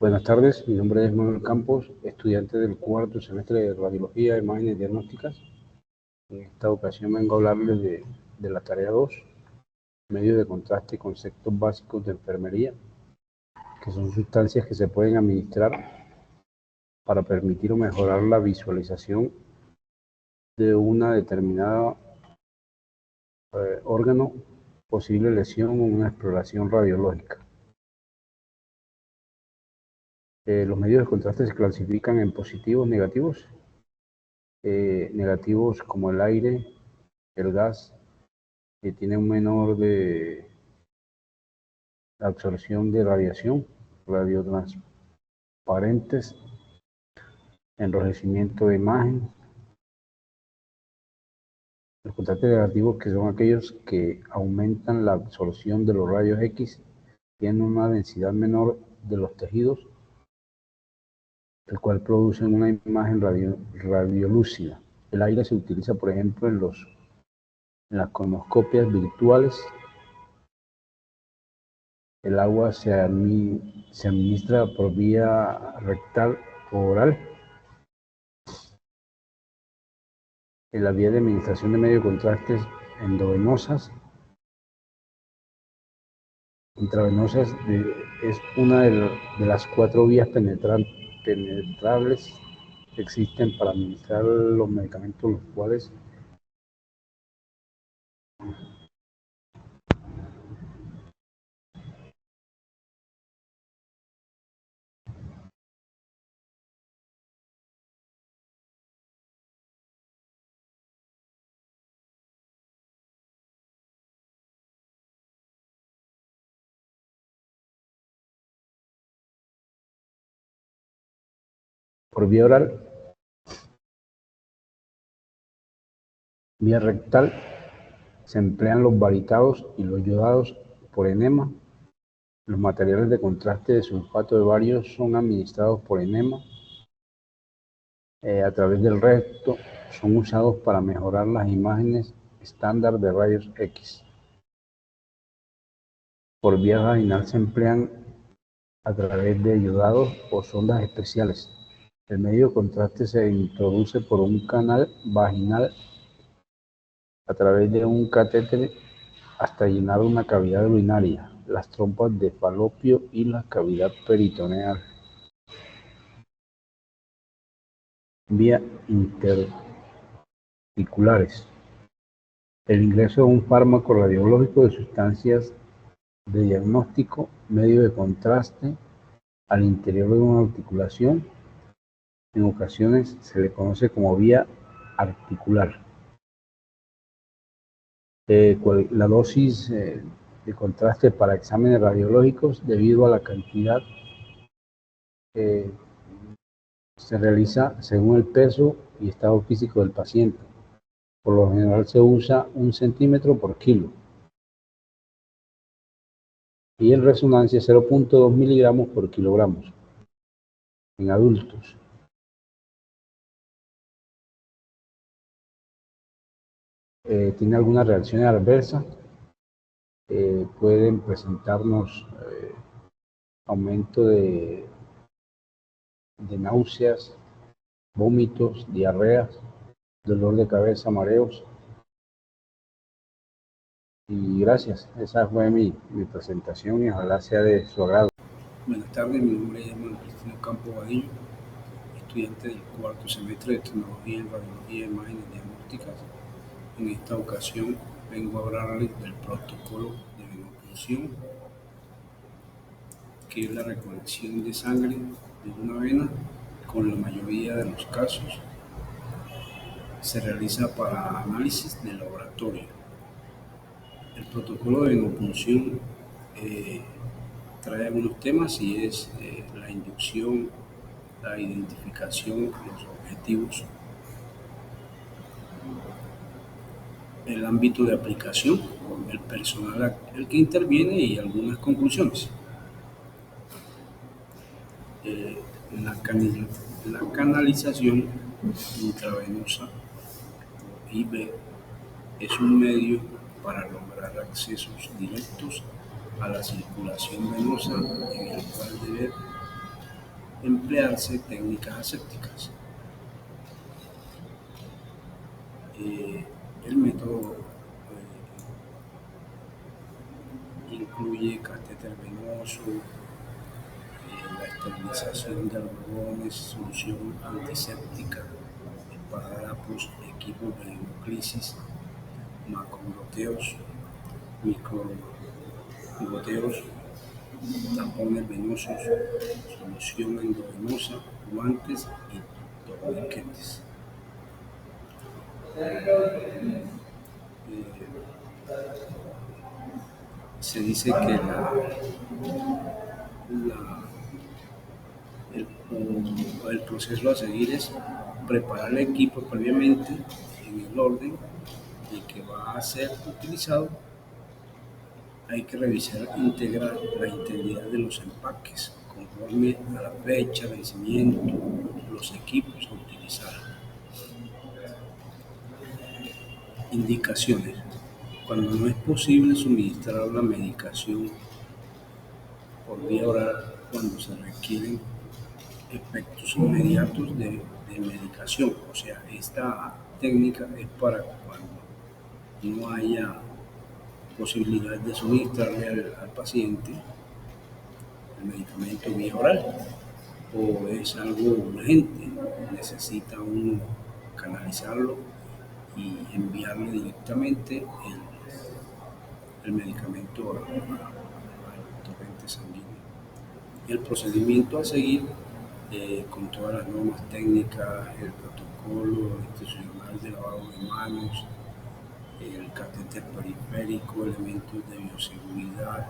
Buenas tardes, mi nombre es Manuel Campos, estudiante del cuarto semestre de Radiología, Imágenes Diagnósticas. En esta ocasión vengo a hablarles de la tarea 2, medios de contraste y conceptos básicos de enfermería, que son sustancias que se pueden administrar para permitir o mejorar la visualización de una determinada órgano, posible lesión o una exploración radiológica. Los medios de contraste se clasifican en positivos, negativos. Negativos como el aire, el gas, que tiene un menor de absorción de radiación, radiotransparentes, enrojecimiento de imagen. Los contrastes negativos, que son aquellos que aumentan la absorción de los rayos X, tienen una densidad menor de los tejidos, el cual produce una imagen radiolúcida. El aire se utiliza, por ejemplo, en las cronoscopias virtuales. El agua se administra por vía rectal o oral. En la vía de administración de medios de contrastes endovenosas, intravenosas, es una de las 4 vías penetrables que existen para administrar los medicamentos, los cuales por vía oral, vía rectal, se emplean los varitados y los yodados por enema. Los materiales de contraste de sulfato de bario son administrados por enema a través del recto. Son usados para mejorar las imágenes estándar de rayos X. Por vía vaginal se emplean a través de yodados o sondas especiales. El medio de contraste se introduce por un canal vaginal a través de un catéter hasta llenar una cavidad urinaria, las trompas de falopio y la cavidad peritoneal. Vía interarticulares. El ingreso de un fármaco radiológico de sustancias de diagnóstico, medio de contraste, al interior de una articulación, en ocasiones se le conoce como vía articular. La dosis de contraste para exámenes radiológicos, debido a la cantidad, se realiza según el peso y estado físico del paciente. Por lo general se usa 1 centímetro por kilo. Y en resonancia 0.2 miligramos por kilogramos en adultos. ¿Tiene alguna reacción adversa? Pueden presentarnos aumento de náuseas, vómitos, diarreas, dolor de cabeza, mareos. Y gracias, esa fue mi presentación y ojalá sea de su agrado. Buenas tardes, mi nombre es Manuel Campos Vadillo, estudiante del cuarto semestre de Tecnología en Radiología e Imágenes Diagnósticas. En esta ocasión vengo a hablarles del protocolo de venopunción, que es la recolección de sangre de una vena. Con la mayoría de los casos se realiza para análisis de laboratorio. El protocolo de venopunción trae algunos temas y es la inducción, la identificación, los objetivos, el ámbito de aplicación, el personal el que interviene y algunas conclusiones. La canalización intravenosa IV es un medio para lograr accesos directos a la circulación venosa, en el cual debe emplearse técnicas asépticas. El método incluye catéter venoso, la esterilización de algodones, solución antiséptica, esparadrapos, equipos de hemoclisis, macrogoteos, microgoteos, tapones venosos, solución endovenosa, guantes y torniquetes. Se dice que el proceso a seguir es preparar el equipo previamente en el orden de que va a ser utilizado. Hay que revisar la integridad de los empaques conforme a la fecha, vencimiento, los equipos a utilizar. Indicaciones. Cuando no es posible suministrar la medicación por vía oral, cuando se requieren efectos inmediatos de medicación. O sea, esta técnica es para cuando no haya posibilidad de suministrarle al paciente el medicamento vía oral o es algo urgente, necesita uno canalizarlo y enviarle directamente el medicamento al torrente sanguíneo. El procedimiento a seguir con todas las normas técnicas, el protocolo institucional de lavado de manos, el catéter periférico, elementos de bioseguridad,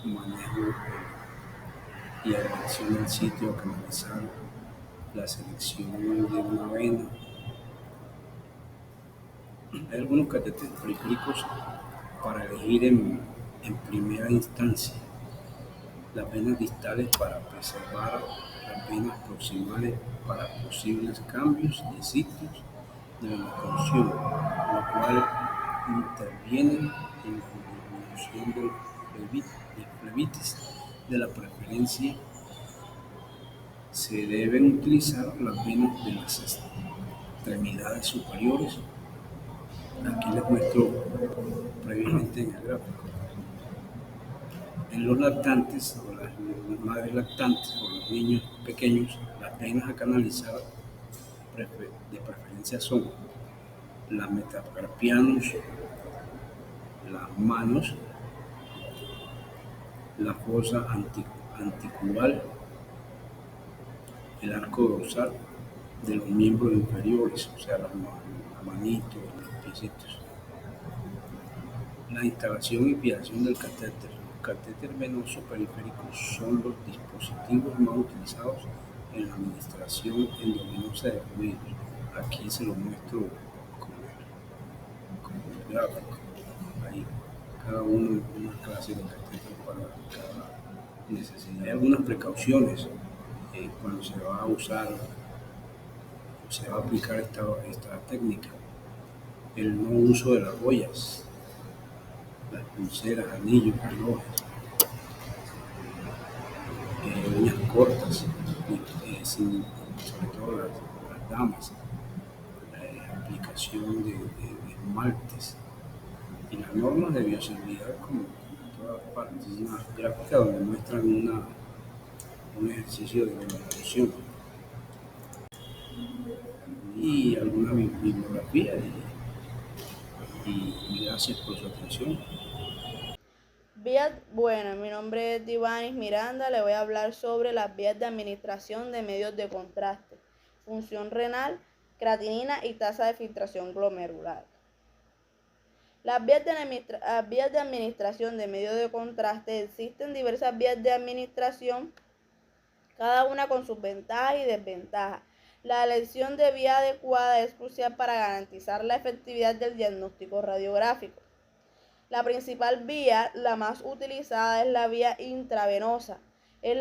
manejo y elección del sitio a canalizar, la selección de una vena. Hay algunos catéteres periféricos para elegir en primera instancia. Las venas distales para preservar las venas proximales para posibles cambios de sitios de la locomoción, lo cual interviene en la disminución de flebitis. De la preferencia se deben utilizar las venas de las extremidades superiores. Aquí les muestro previamente en el gráfico. En los lactantes o las madres lactantes o los niños pequeños, las venas a canalizar de preferencia son la metacarpianos, las manos, la fosa anticubal, el arco dorsal de los miembros inferiores, o sea, las manitos, los piecitos. La instalación y fijación del catéter. Los catéteres venosos periféricos son los dispositivos más utilizados en la administración endovenosa de fluidos. Aquí se lo muestro con el gráfico. Ahí cada uno una clase de catéter para cada necesidad. Hay algunas precauciones cuando se va a usar o se va a aplicar esta técnica. El no uso de las joyas, las pulseras, anillos, relojes, uñas cortas, sobre todo las damas, aplicación de esmaltes y las normas de bioseguridad como en todas partes. Una gráfica donde muestran un ejercicio de evaluación y alguna bibliografía y gracias por su atención. Bueno, mi nombre es Divanis Miranda, le voy a hablar sobre las vías de administración de medios de contraste, función renal, creatinina y tasa de filtración glomerular. Las vías de administración de medios de contraste. Existen diversas vías de administración, cada una con sus ventajas y desventajas. La elección de vía adecuada es crucial para garantizar la efectividad del diagnóstico radiográfico. La principal vía, la más utilizada, es la vía intravenosa. Es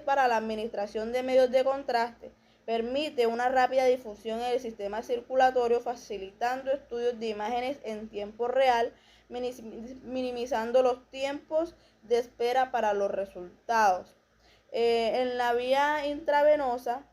para la administración de medios de contraste. Permite una rápida difusión en el sistema circulatorio, facilitando estudios de imágenes en tiempo real, minimizando los tiempos de espera para los resultados. En la vía intravenosa,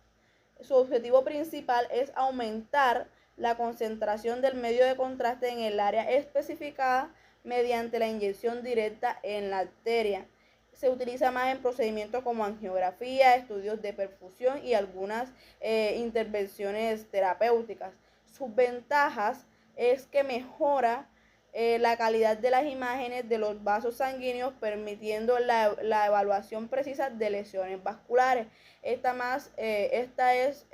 su objetivo principal es aumentar la concentración del medio de contraste en el área especificada mediante la inyección directa en la arteria. Se utiliza más en procedimientos como angiografía, estudios de perfusión y algunas intervenciones terapéuticas. Sus ventajas es que mejora la calidad de las imágenes de los vasos sanguíneos, permitiendo la evaluación precisa de lesiones vasculares. Esta es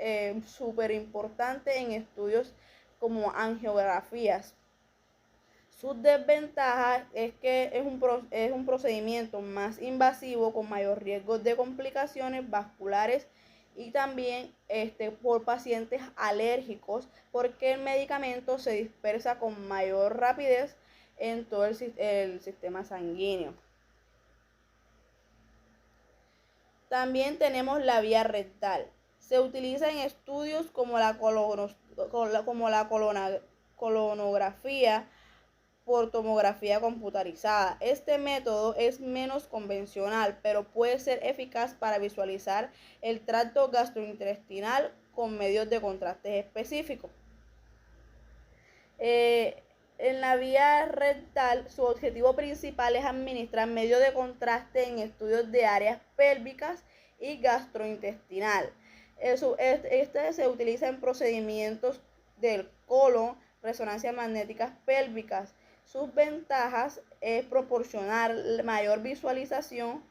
súper importante en estudios como angiografías. Sus desventajas es que es un procedimiento más invasivo con mayor riesgo de complicaciones vasculares y también por pacientes alérgicos, porque el medicamento se dispersa con mayor rapidez en todo el sistema sanguíneo. También tenemos la vía rectal. Se utiliza en estudios como la colonografía por tomografía computarizada. Este método es menos convencional, pero puede ser eficaz para visualizar el tracto gastrointestinal con medios de contraste específicos. En la vía rectal, su objetivo principal es administrar medios de contraste en estudios de áreas pélvicas y gastrointestinal. Este se utiliza en procedimientos del colon, resonancias magnéticas pélvicas. Sus ventajas es proporcionar mayor visualización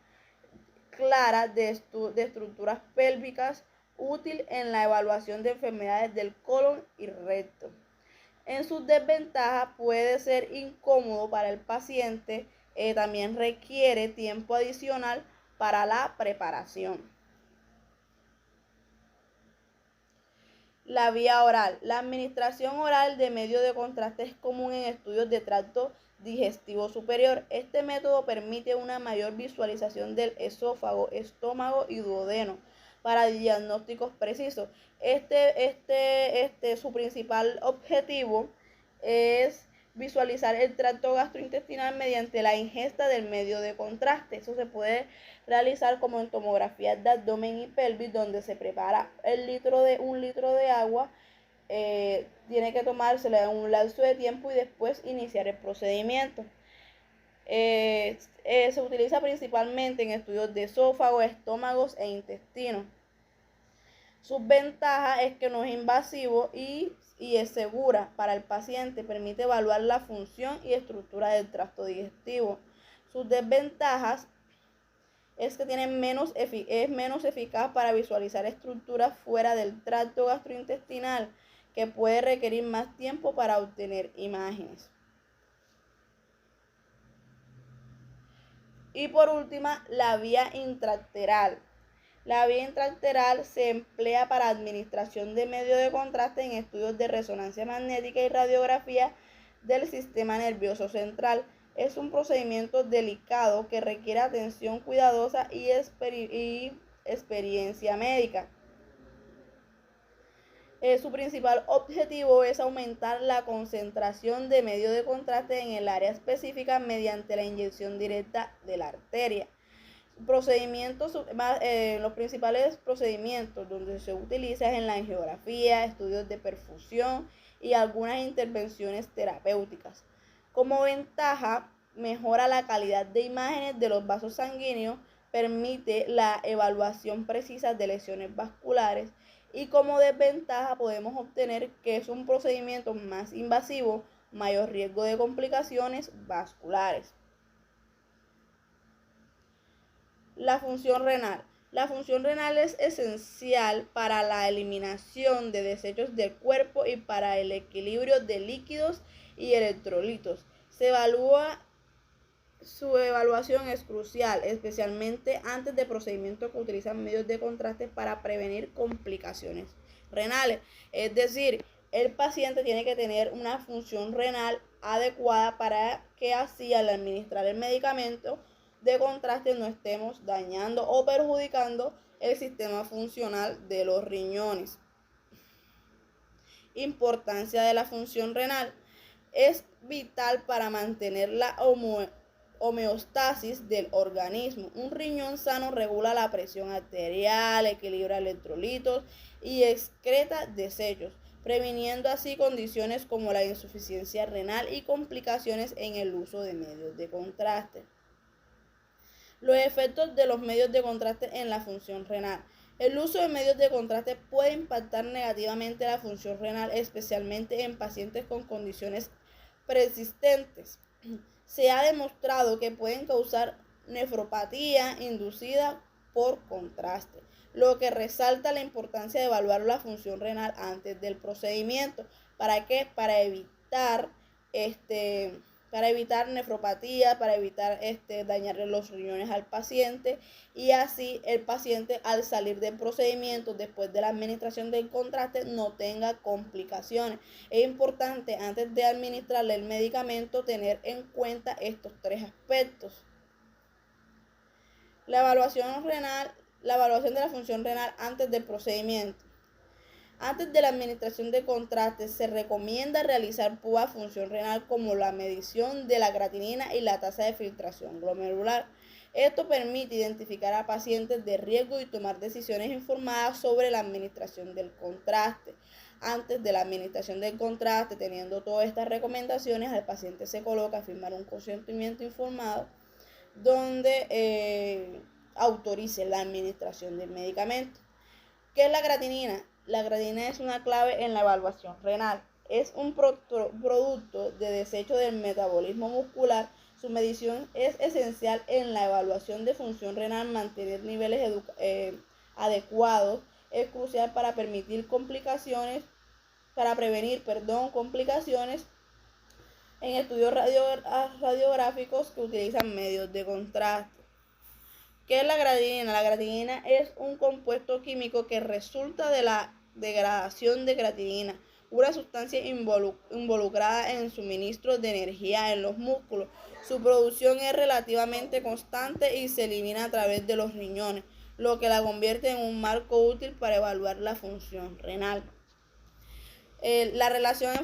clara de estructuras pélvicas, útil en la evaluación de enfermedades del colon y recto. En sus desventajas puede ser incómodo para el paciente, también requiere tiempo adicional para la preparación. La vía oral. La administración oral de medio de contraste es común en estudios de tracto digestivo superior. Este método permite una mayor visualización del esófago, estómago y duodeno para diagnósticos precisos. Su principal objetivo es visualizar el tracto gastrointestinal mediante la ingesta del medio de contraste. Eso se puede realizar como en tomografías de abdomen y pelvis, donde se prepara un litro de agua. Tiene que tomárselo en un lapso de tiempo y después iniciar el procedimiento. Se utiliza principalmente en estudios de esófago, estómagos e intestinos. Sus ventajas es que no es invasivo y es segura para el paciente, permite evaluar la función y estructura del tracto digestivo. Sus desventajas es que es menos eficaz para visualizar estructuras fuera del tracto gastrointestinal, que puede requerir más tiempo para obtener imágenes. Y por último, la vía intraarterial. La vía intraarterial se emplea para administración de medio de contraste en estudios de resonancia magnética y radiografía del sistema nervioso central. Es un procedimiento delicado que requiere atención cuidadosa y experiencia médica. Su principal objetivo es aumentar la concentración de medio de contraste en el área específica mediante la inyección directa de la arteria. Los principales procedimientos donde se utiliza es en la angiografía, estudios de perfusión y algunas intervenciones terapéuticas. Como ventaja, mejora la calidad de imágenes de los vasos sanguíneos, permite la evaluación precisa de lesiones vasculares, y como desventaja podemos obtener que es un procedimiento más invasivo, mayor riesgo de complicaciones vasculares. La función renal. La función renal es esencial para la eliminación de desechos del cuerpo y para el equilibrio de líquidos y electrolitos. Su evaluación es crucial, especialmente antes de procedimientos que utilizan medios de contraste para prevenir complicaciones renales. Es decir, el paciente tiene que tener una función renal adecuada para que así al administrar el medicamento de contraste no estemos dañando o perjudicando el sistema funcional de los riñones. Importancia de la función renal. Es vital para mantener la homeostasis del organismo. Un riñón sano regula la presión arterial, equilibra electrolitos y excreta desechos, previniendo así condiciones como la insuficiencia renal y complicaciones en el uso de medios de contraste. Los efectos de los medios de contraste en la función renal. El uso de medios de contraste puede impactar negativamente la función renal, especialmente en pacientes con condiciones persistentes. Se ha demostrado que pueden causar nefropatía inducida por contraste, lo que resalta la importancia de evaluar la función renal antes del procedimiento. ¿Para qué? Para evitar nefropatía, para evitar dañarle los riñones al paciente, y así el paciente al salir del procedimiento después de la administración del contraste no tenga complicaciones. Es importante antes de administrarle el medicamento tener en cuenta estos tres aspectos. La evaluación de la función renal antes del procedimiento. Antes de la administración de contraste, se recomienda realizar pruebas de función renal como la medición de la creatinina y la tasa de filtración glomerular. Esto permite identificar a pacientes de riesgo y tomar decisiones informadas sobre la administración del contraste. Antes de la administración del contraste, teniendo todas estas recomendaciones, al paciente se coloca a firmar un consentimiento informado donde autorice la administración del medicamento. ¿Qué es la creatinina? La creatinina es una clave en la evaluación renal. Es un producto de desecho del metabolismo muscular. Su medición es esencial en la evaluación de función renal. Mantener niveles adecuados es crucial para prevenir complicaciones en estudios radiográficos que utilizan medios de contraste. ¿Qué es la creatinina? La creatinina es un compuesto químico que resulta de la degradación de creatinina, una sustancia involucrada en el suministro de energía en los músculos. Su producción es relativamente constante y se elimina a través de los riñones, lo que la convierte en un marco útil para evaluar la función renal. La relación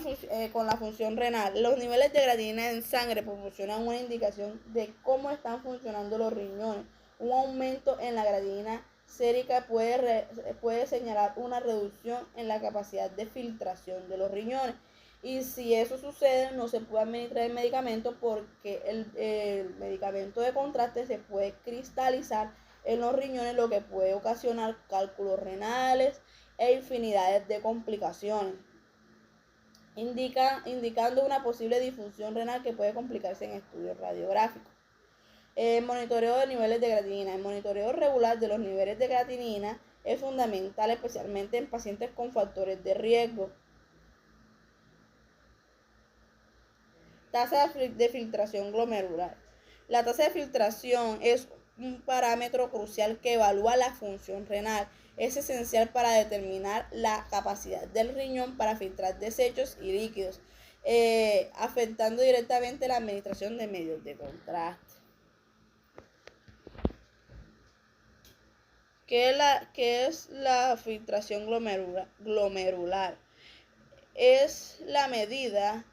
con la función renal. Los niveles de creatinina en sangre proporcionan una indicación de cómo están funcionando los riñones. Un aumento en la creatinina sérica puede señalar una reducción en la capacidad de filtración de los riñones. Y si eso sucede, no se puede administrar el medicamento porque el medicamento de contraste se puede cristalizar en los riñones, lo que puede ocasionar cálculos renales e infinidades de complicaciones, indicando una posible disfunción renal que puede complicarse en estudios radiográficos. Monitoreo de niveles de creatinina. El monitoreo regular de los niveles de creatinina es fundamental, especialmente en pacientes con factores de riesgo. Tasa de filtración glomerular. La tasa de filtración es un parámetro crucial que evalúa la función renal. Es esencial para determinar la capacidad del riñón para filtrar desechos y líquidos, afectando directamente la administración de medios de contraste. ¿Qué es la filtración glomerular? Es la medida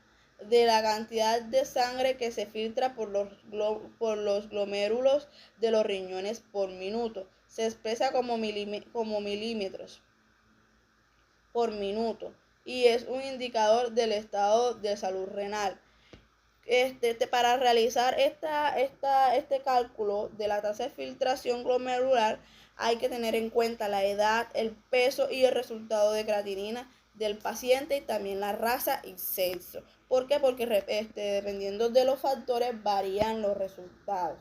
de la cantidad de sangre que se filtra por los glomérulos de los riñones por minuto. Se expresa como milímetros por minuto y es un indicador del estado de salud renal. Para realizar este cálculo de la tasa de filtración glomerular hay que tener en cuenta la edad, el peso y el resultado de creatinina del paciente, y también la raza y sexo. ¿Por qué? Porque dependiendo de los factores varían los resultados.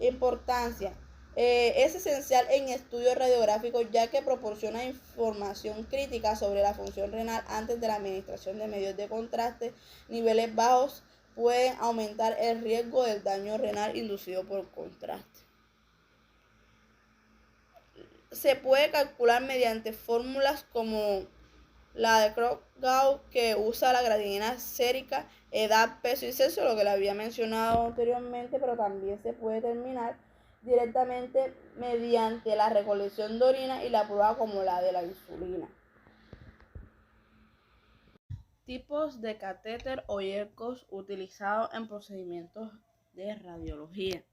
Importancia. Es esencial en estudios radiográficos ya que proporciona información crítica sobre la función renal antes de la administración de medios de contraste. Niveles bajos pueden aumentar el riesgo del daño renal inducido por contraste. Se puede calcular mediante fórmulas como la de Krogau, que usa la creatinina sérica, edad, peso y sexo, lo que le había mencionado anteriormente, pero también se puede determinar directamente mediante la recolección de orina y la prueba como la de la insulina. Tipos de catéter o yelcos utilizados en procedimientos de radiología.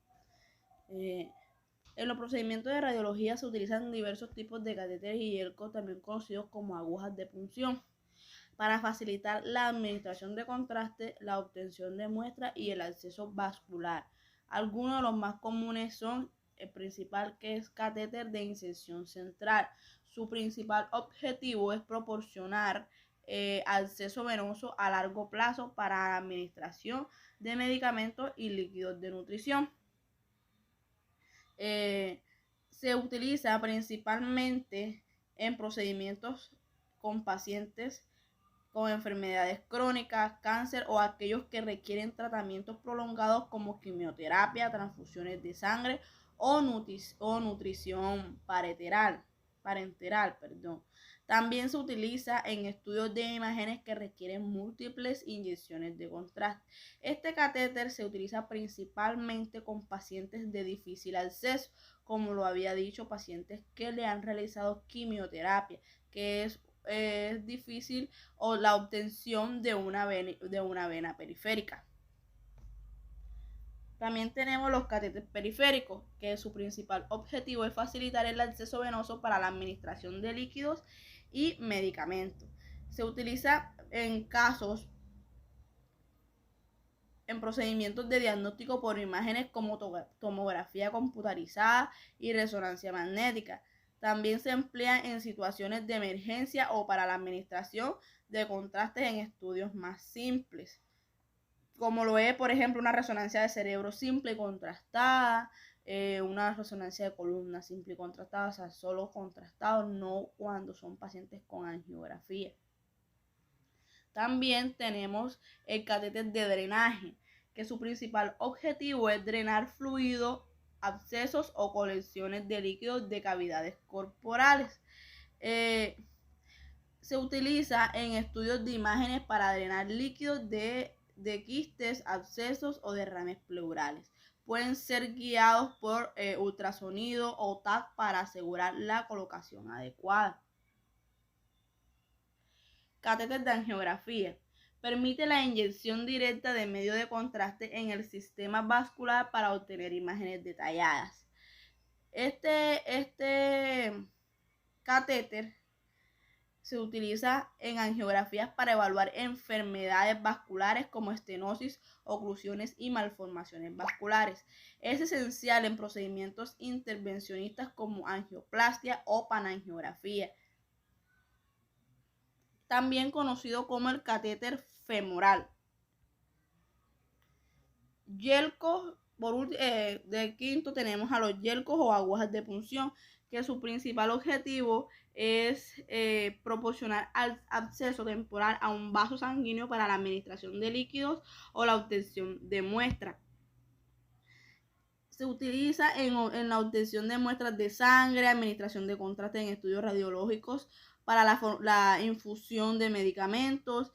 En los procedimientos de radiología se utilizan diversos tipos de catéteres y yelcos, también conocidos como agujas de punción, para facilitar la administración de contraste, la obtención de muestras y el acceso vascular. Algunos de los más comunes son el principal, que es catéter de inserción central. Su principal objetivo es proporcionar acceso venoso a largo plazo para la administración de medicamentos y líquidos de nutrición. Se utiliza principalmente en procedimientos con pacientes con enfermedades crónicas, cáncer o aquellos que requieren tratamientos prolongados como quimioterapia, transfusiones de sangre o nutrición parenteral. También se utiliza en estudios de imágenes que requieren múltiples inyecciones de contraste. Este catéter se utiliza principalmente con pacientes de difícil acceso, como lo había dicho, pacientes que le han realizado quimioterapia, que es difícil, o la obtención de una vena periférica. También tenemos los catéteres periféricos, que su principal objetivo es facilitar el acceso venoso para la administración de líquidos y medicamentos. Se utiliza en procedimientos de diagnóstico por imágenes como tomografía computarizada y resonancia magnética. También se emplea en situaciones de emergencia o para la administración de contrastes en estudios más simples, como lo es, por ejemplo, una resonancia de cerebro simple y contrastada, una resonancia de columna simple y contrastada, o sea, solo contrastado, no cuando son pacientes con angiografía. También tenemos el catéter de drenaje, que su principal objetivo es drenar fluido, abscesos o colecciones de líquidos de cavidades corporales. Se utiliza en estudios de imágenes para drenar líquidos de quistes, abscesos o derrames pleurales. Pueden ser guiados por ultrasonido o TAC para asegurar la colocación adecuada. Catéter de angiografía. Permite la inyección directa de medio de contraste en el sistema vascular para obtener imágenes detalladas. Este catéter se utiliza en angiografías para evaluar enfermedades vasculares como estenosis, oclusiones y malformaciones vasculares. Es esencial en procedimientos intervencionistas como angioplastia o panangiografía, también conocido como el catéter femoral. Yelcos, de quinto tenemos a los yelcos o agujas de punción, que su principal objetivo es proporcionar acceso temporal a un vaso sanguíneo para la administración de líquidos o la obtención de muestras. Se utiliza en la obtención de muestras de sangre, administración de contraste en estudios radiológicos, para la infusión de medicamentos.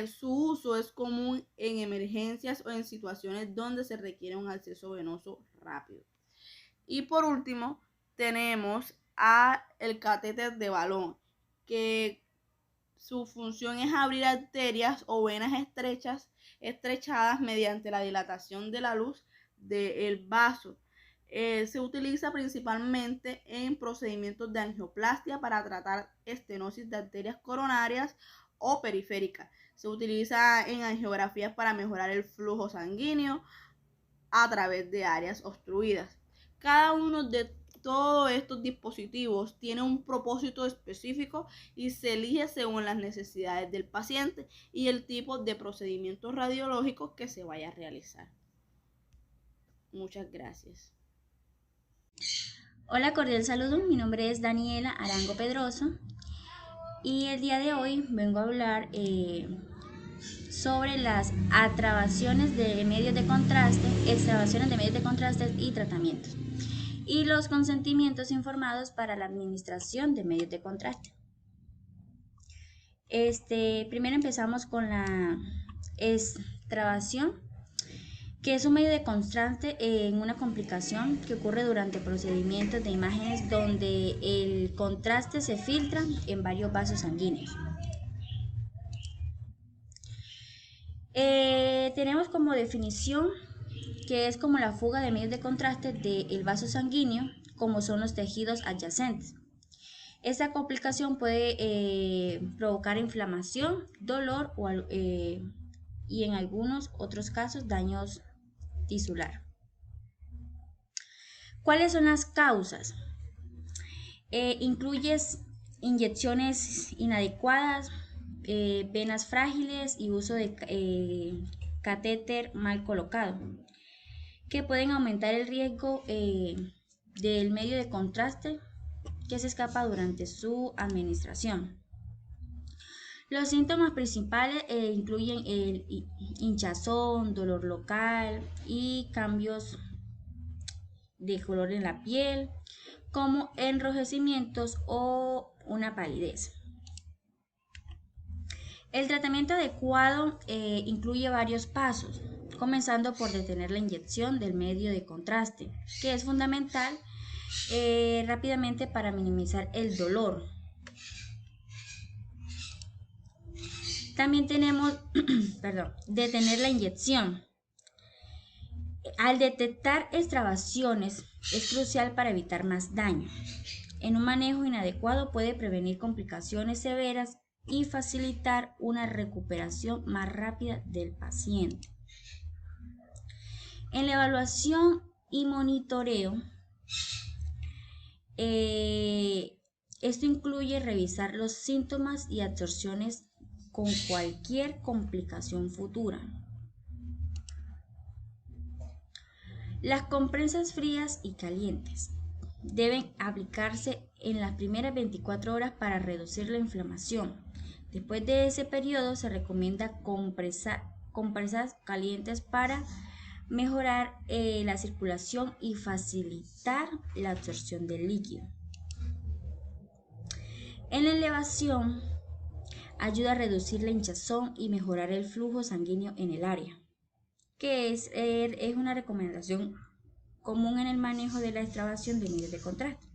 Su uso es común en emergencias o en situaciones donde se requiere un acceso venoso rápido. Y por último, tenemos el catéter de balón, que su función es abrir arterias o venas estrechadas mediante la dilatación de la luz del vaso. Se utiliza principalmente en procedimientos de angioplastia para tratar estenosis de arterias coronarias o periféricas. Se utiliza en angiografías para mejorar el flujo sanguíneo a través de áreas obstruidas. Cada uno de todos estos dispositivos tiene un propósito específico y se elige según las necesidades del paciente y el tipo de procedimientos radiológicos que se vaya a realizar. Muchas gracias. Hola, cordial saludo. Mi nombre es Daniela Arango Pedroso y el día de hoy vengo a hablar sobre las extravasaciones de medios de contraste y tratamientos, y los consentimientos informados para la administración de medios de contraste. Primero empezamos con la extravasación, que es un medio de contraste en una complicación que ocurre durante procedimientos de imágenes donde el contraste se filtra en varios vasos sanguíneos. Tenemos como definición que es como la fuga de medios de contraste del vaso sanguíneo, como son los tejidos adyacentes. Esta complicación puede provocar inflamación, dolor y en algunos otros casos daños tisular. ¿Cuáles son las causas? Incluye inyecciones inadecuadas, venas frágiles y uso de catéter mal colocado, que pueden aumentar el riesgo del medio de contraste que se escapa durante su administración. Los síntomas principales incluyen el hinchazón, dolor local y cambios de color en la piel, como enrojecimientos o una palidez. El tratamiento adecuado incluye varios pasos, comenzando por detener la inyección del medio de contraste, que es fundamental rápidamente para minimizar el dolor. También tenemos, detener la inyección. Al detectar extravasaciones es crucial para evitar más daño. En un manejo inadecuado puede prevenir complicaciones severas y facilitar una recuperación más rápida del paciente. En la evaluación y monitoreo, esto incluye revisar los síntomas y absorciones con cualquier complicación futura. Las compresas frías y calientes deben aplicarse en las primeras 24 horas para reducir la inflamación. Después de ese periodo se recomienda compresas calientes para mejorar la circulación y facilitar la absorción del líquido. En la elevación ayuda a reducir la hinchazón y mejorar el flujo sanguíneo en el área, que es una recomendación común en el manejo de la extravasación de medios de contraste.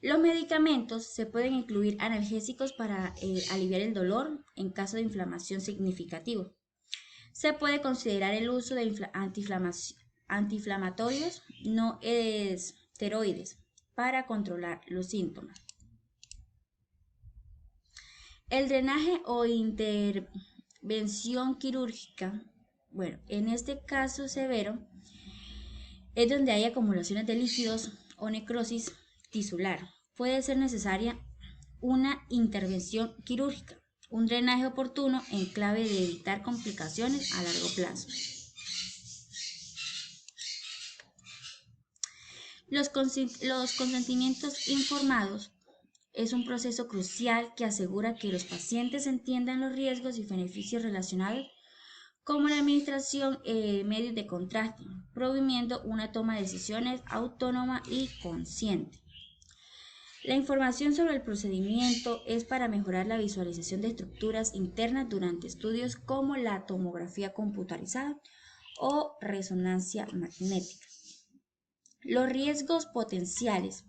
Los medicamentos se pueden incluir analgésicos para aliviar el dolor en caso de inflamación significativa. Se puede considerar el uso de antiinflamatorios no esteroides para controlar los síntomas. El drenaje o intervención quirúrgica, en este caso severo, es donde hay acumulaciones de líquidos o necrosis tisular. Puede ser necesaria una intervención quirúrgica, un drenaje oportuno en clave de evitar complicaciones a largo plazo. Los consentimientos informados es un proceso crucial que asegura que los pacientes entiendan los riesgos y beneficios relacionados como la administración medios de contraste, promoviendo una toma de decisiones autónoma y consciente. La información sobre el procedimiento es para mejorar la visualización de estructuras internas durante estudios como la tomografía computarizada o resonancia magnética. Los riesgos potenciales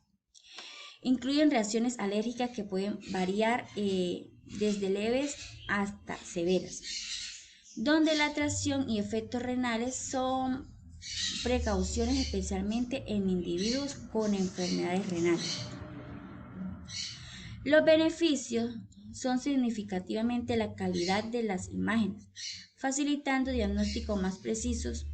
incluyen reacciones alérgicas que pueden variar desde leves hasta severas, donde la tracción y efectos renales son precauciones especialmente en individuos con enfermedades renales. Los beneficios son significativamente la calidad de las imágenes, facilitando diagnósticos más precisos,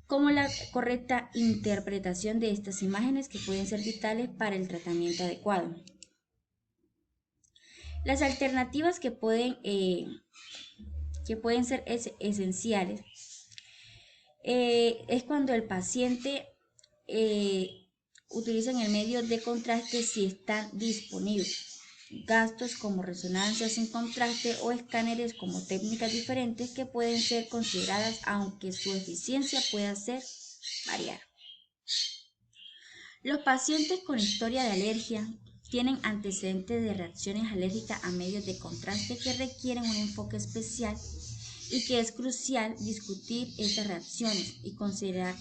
como la correcta interpretación de estas imágenes que pueden ser vitales para el tratamiento adecuado. Las alternativas que pueden ser esenciales es cuando el paciente utiliza el medio de contraste si están disponibles. Gastos como resonancia sin contraste o escáneres como técnicas diferentes que pueden ser consideradas aunque su eficiencia pueda variar. Los pacientes con historia de alergia tienen antecedentes de reacciones alérgicas a medios de contraste que requieren un enfoque especial y que es crucial discutir estas reacciones y considerar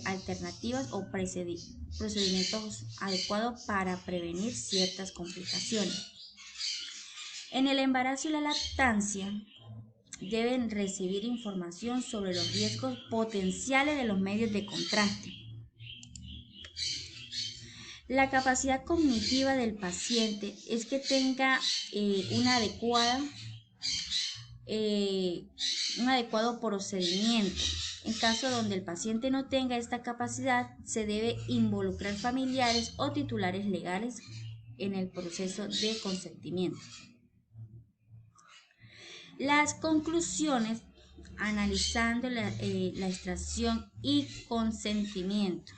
alternativas o procedimientos adecuados para prevenir ciertas complicaciones. En el embarazo y la lactancia, deben recibir información sobre los riesgos potenciales de los medios de contraste. La capacidad cognitiva del paciente es que tenga un adecuado procedimiento. En caso donde el paciente no tenga esta capacidad, se debe involucrar familiares o titulares legales en el proceso de consentimiento. Las conclusiones analizando la extracción y consentimiento.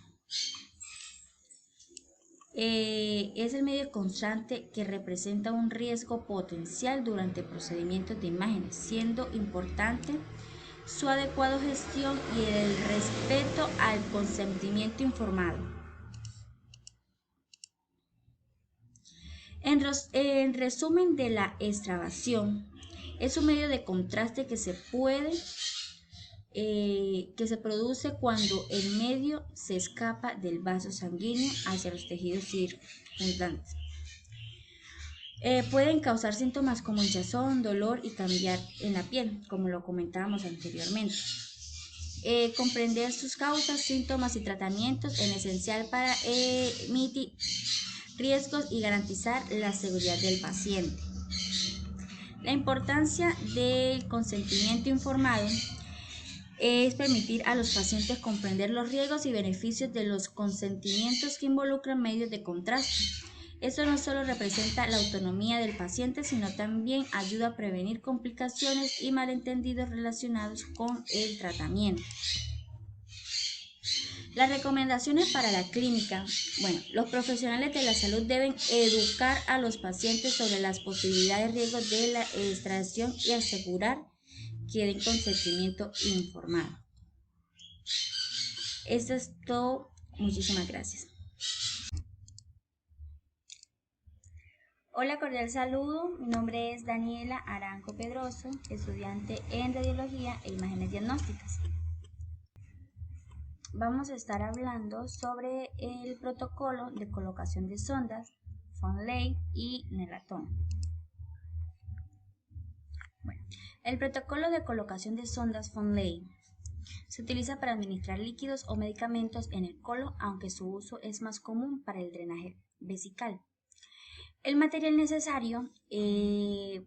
Es el medio constante que representa un riesgo potencial durante procedimientos de imágenes, siendo importante su adecuada gestión y el respeto al consentimiento informado. En resumen de la extravasación, es un medio de contraste que se produce cuando el medio se escapa del vaso sanguíneo hacia los tejidos circundantes. Pueden causar síntomas como hinchazón, dolor y cambiar en la piel, como lo comentábamos anteriormente. Comprender sus causas, síntomas y tratamientos es esencial para mitigar riesgos y garantizar la seguridad del paciente. La importancia del consentimiento informado es permitir a los pacientes comprender los riesgos y beneficios de los consentimientos que involucran medios de contraste. Esto no solo representa la autonomía del paciente, sino también ayuda a prevenir complicaciones y malentendidos relacionados con el tratamiento. Las recomendaciones para la clínica. Los profesionales de la salud deben educar a los pacientes sobre las posibilidades y riesgos de la extracción y asegurar que den consentimiento informado. Esto es todo. Muchísimas gracias. Hola, cordial saludo. Mi nombre es Daniela Aranco Pedroso, estudiante en Radiología e Imágenes Diagnósticas. Vamos a estar hablando sobre el protocolo de colocación de sondas Fonley y Nelaton. El protocolo de colocación de sondas Fonley se utiliza para administrar líquidos o medicamentos en el colon, aunque su uso es más común para el drenaje vesical. El material necesario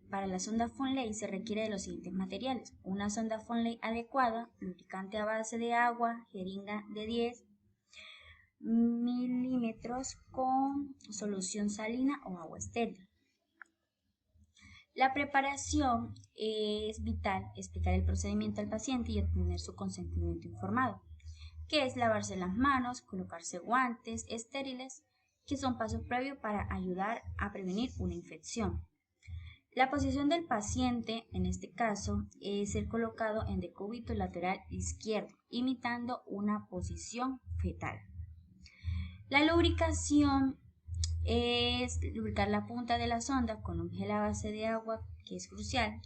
para la sonda Fonley se requiere de los siguientes materiales: una sonda Fonley adecuada, lubricante a base de agua, jeringa de 10 milímetros con solución salina o agua estéril. La preparación es vital: explicar el procedimiento al paciente y obtener su consentimiento informado, que es lavarse las manos, colocarse guantes estériles, que son pasos previos para ayudar a prevenir una infección. La posición del paciente, en este caso, es ser colocado en decúbito lateral izquierdo, imitando una posición fetal. La lubricación es lubricar la punta de la sonda con un gel a base de agua, que es crucial,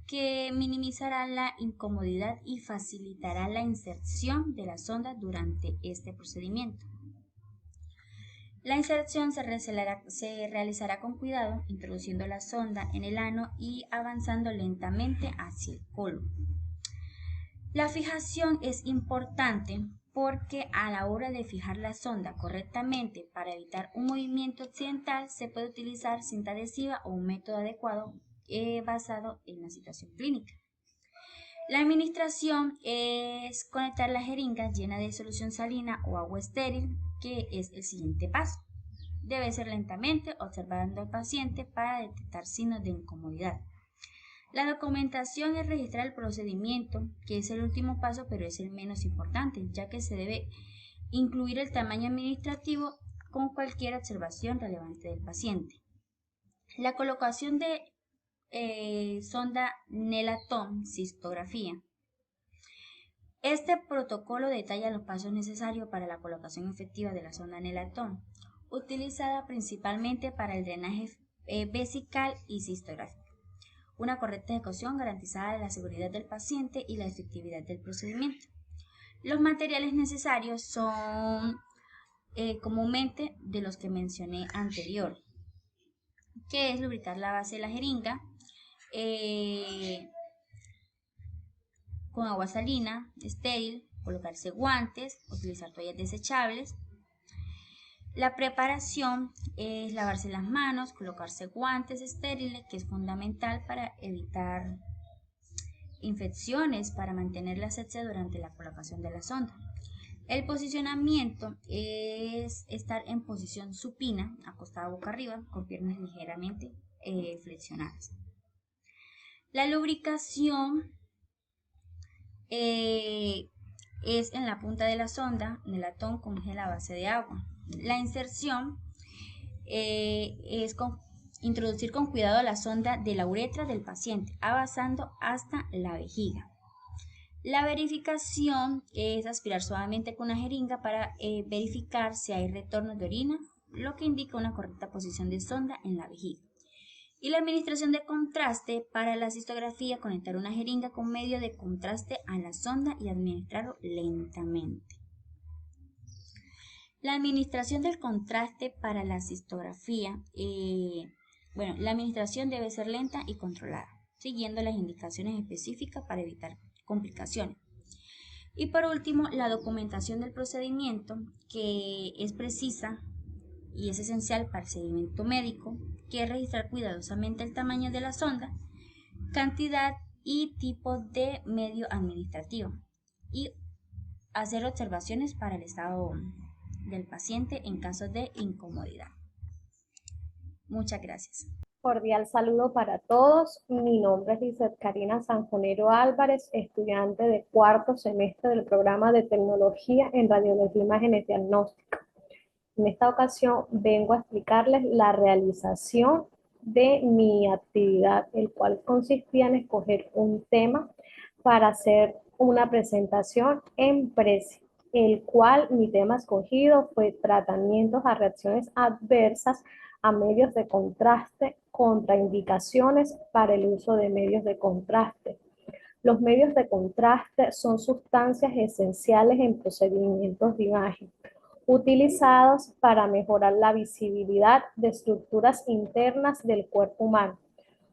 que minimizará la incomodidad y facilitará la inserción de la sonda durante este procedimiento. La inserción se realizará con cuidado, introduciendo la sonda en el ano y avanzando lentamente hacia el colon. La fijación es importante porque a la hora de fijar la sonda correctamente para evitar un movimiento accidental se puede utilizar cinta adhesiva o un método adecuado basado en la situación clínica. La administración es conectar la jeringa llena de solución salina o agua estéril, que es el siguiente paso. Debe ser lentamente, observando al paciente para detectar signos de incomodidad. La documentación es registrar el procedimiento, que es el último paso, pero es el menos importante, ya que se debe incluir el tamaño administrativo con cualquier observación relevante del paciente. La colocación de sonda Nelaton, cistografía. Este protocolo detalla los pasos necesarios para la colocación efectiva de la sonda Nelaton, utilizada principalmente para el drenaje vesical y cistográfico. Una correcta ejecución garantizará la seguridad del paciente y la efectividad del procedimiento. Los materiales necesarios son comúnmente de los que mencioné anterior, que es lubricar la base de la jeringa, con agua salina, estéril, colocarse guantes, utilizar toallas desechables. La preparación es lavarse las manos, colocarse guantes estériles, que es fundamental para evitar infecciones, para mantener la asepsia durante la colocación de la sonda. El posicionamiento es estar en posición supina, acostada boca arriba, con piernas ligeramente flexionadas. La lubricación es en la punta de la sonda, en el latón con gel a base de agua. La inserción es introducir con cuidado la sonda de la uretra del paciente, avanzando hasta la vejiga. La verificación es aspirar suavemente con una jeringa para verificar si hay retorno de orina, lo que indica una correcta posición de sonda en la vejiga. Y la administración de contraste para la cistografía, conectar una jeringa con medio de contraste a la sonda y administrarlo lentamente. La administración del contraste para la cistografía, la administración debe ser lenta y controlada, siguiendo las indicaciones específicas para evitar complicaciones. Y por último, la documentación del procedimiento, que es precisa y es esencial para el seguimiento médico, que es registrar cuidadosamente el tamaño de la sonda, cantidad y tipo de medio administrativo, y hacer observaciones para el estado del paciente en caso de incomodidad. Muchas gracias. Cordial saludo para todos. Mi nombre es Lizeth Karina Sanjonero Álvarez, estudiante de cuarto semestre del programa de Tecnología en Radiología, Imágenes Diagnósticas. En esta ocasión vengo a explicarles la realización de mi actividad, el cual consistía en escoger un tema para hacer una presentación en Prezi, el cual mi tema escogido fue tratamientos a reacciones adversas a medios de contraste, contraindicaciones para el uso de medios de contraste. Los medios de contraste son sustancias esenciales en procedimientos de imagen, utilizados para mejorar la visibilidad de estructuras internas del cuerpo humano.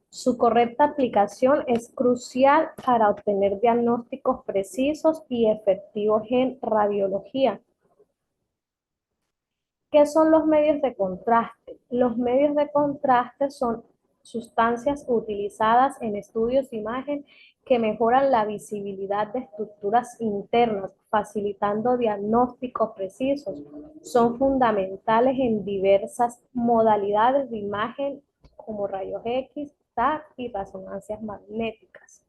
Su correcta aplicación es crucial para obtener diagnósticos precisos y efectivos en radiología. ¿Qué son los medios de contraste? Los medios de contraste son sustancias utilizadas en estudios de imagen que mejoran la visibilidad de estructuras internas, facilitando diagnósticos precisos. Son fundamentales en diversas modalidades de imagen como rayos X, TAC y resonancias magnéticas.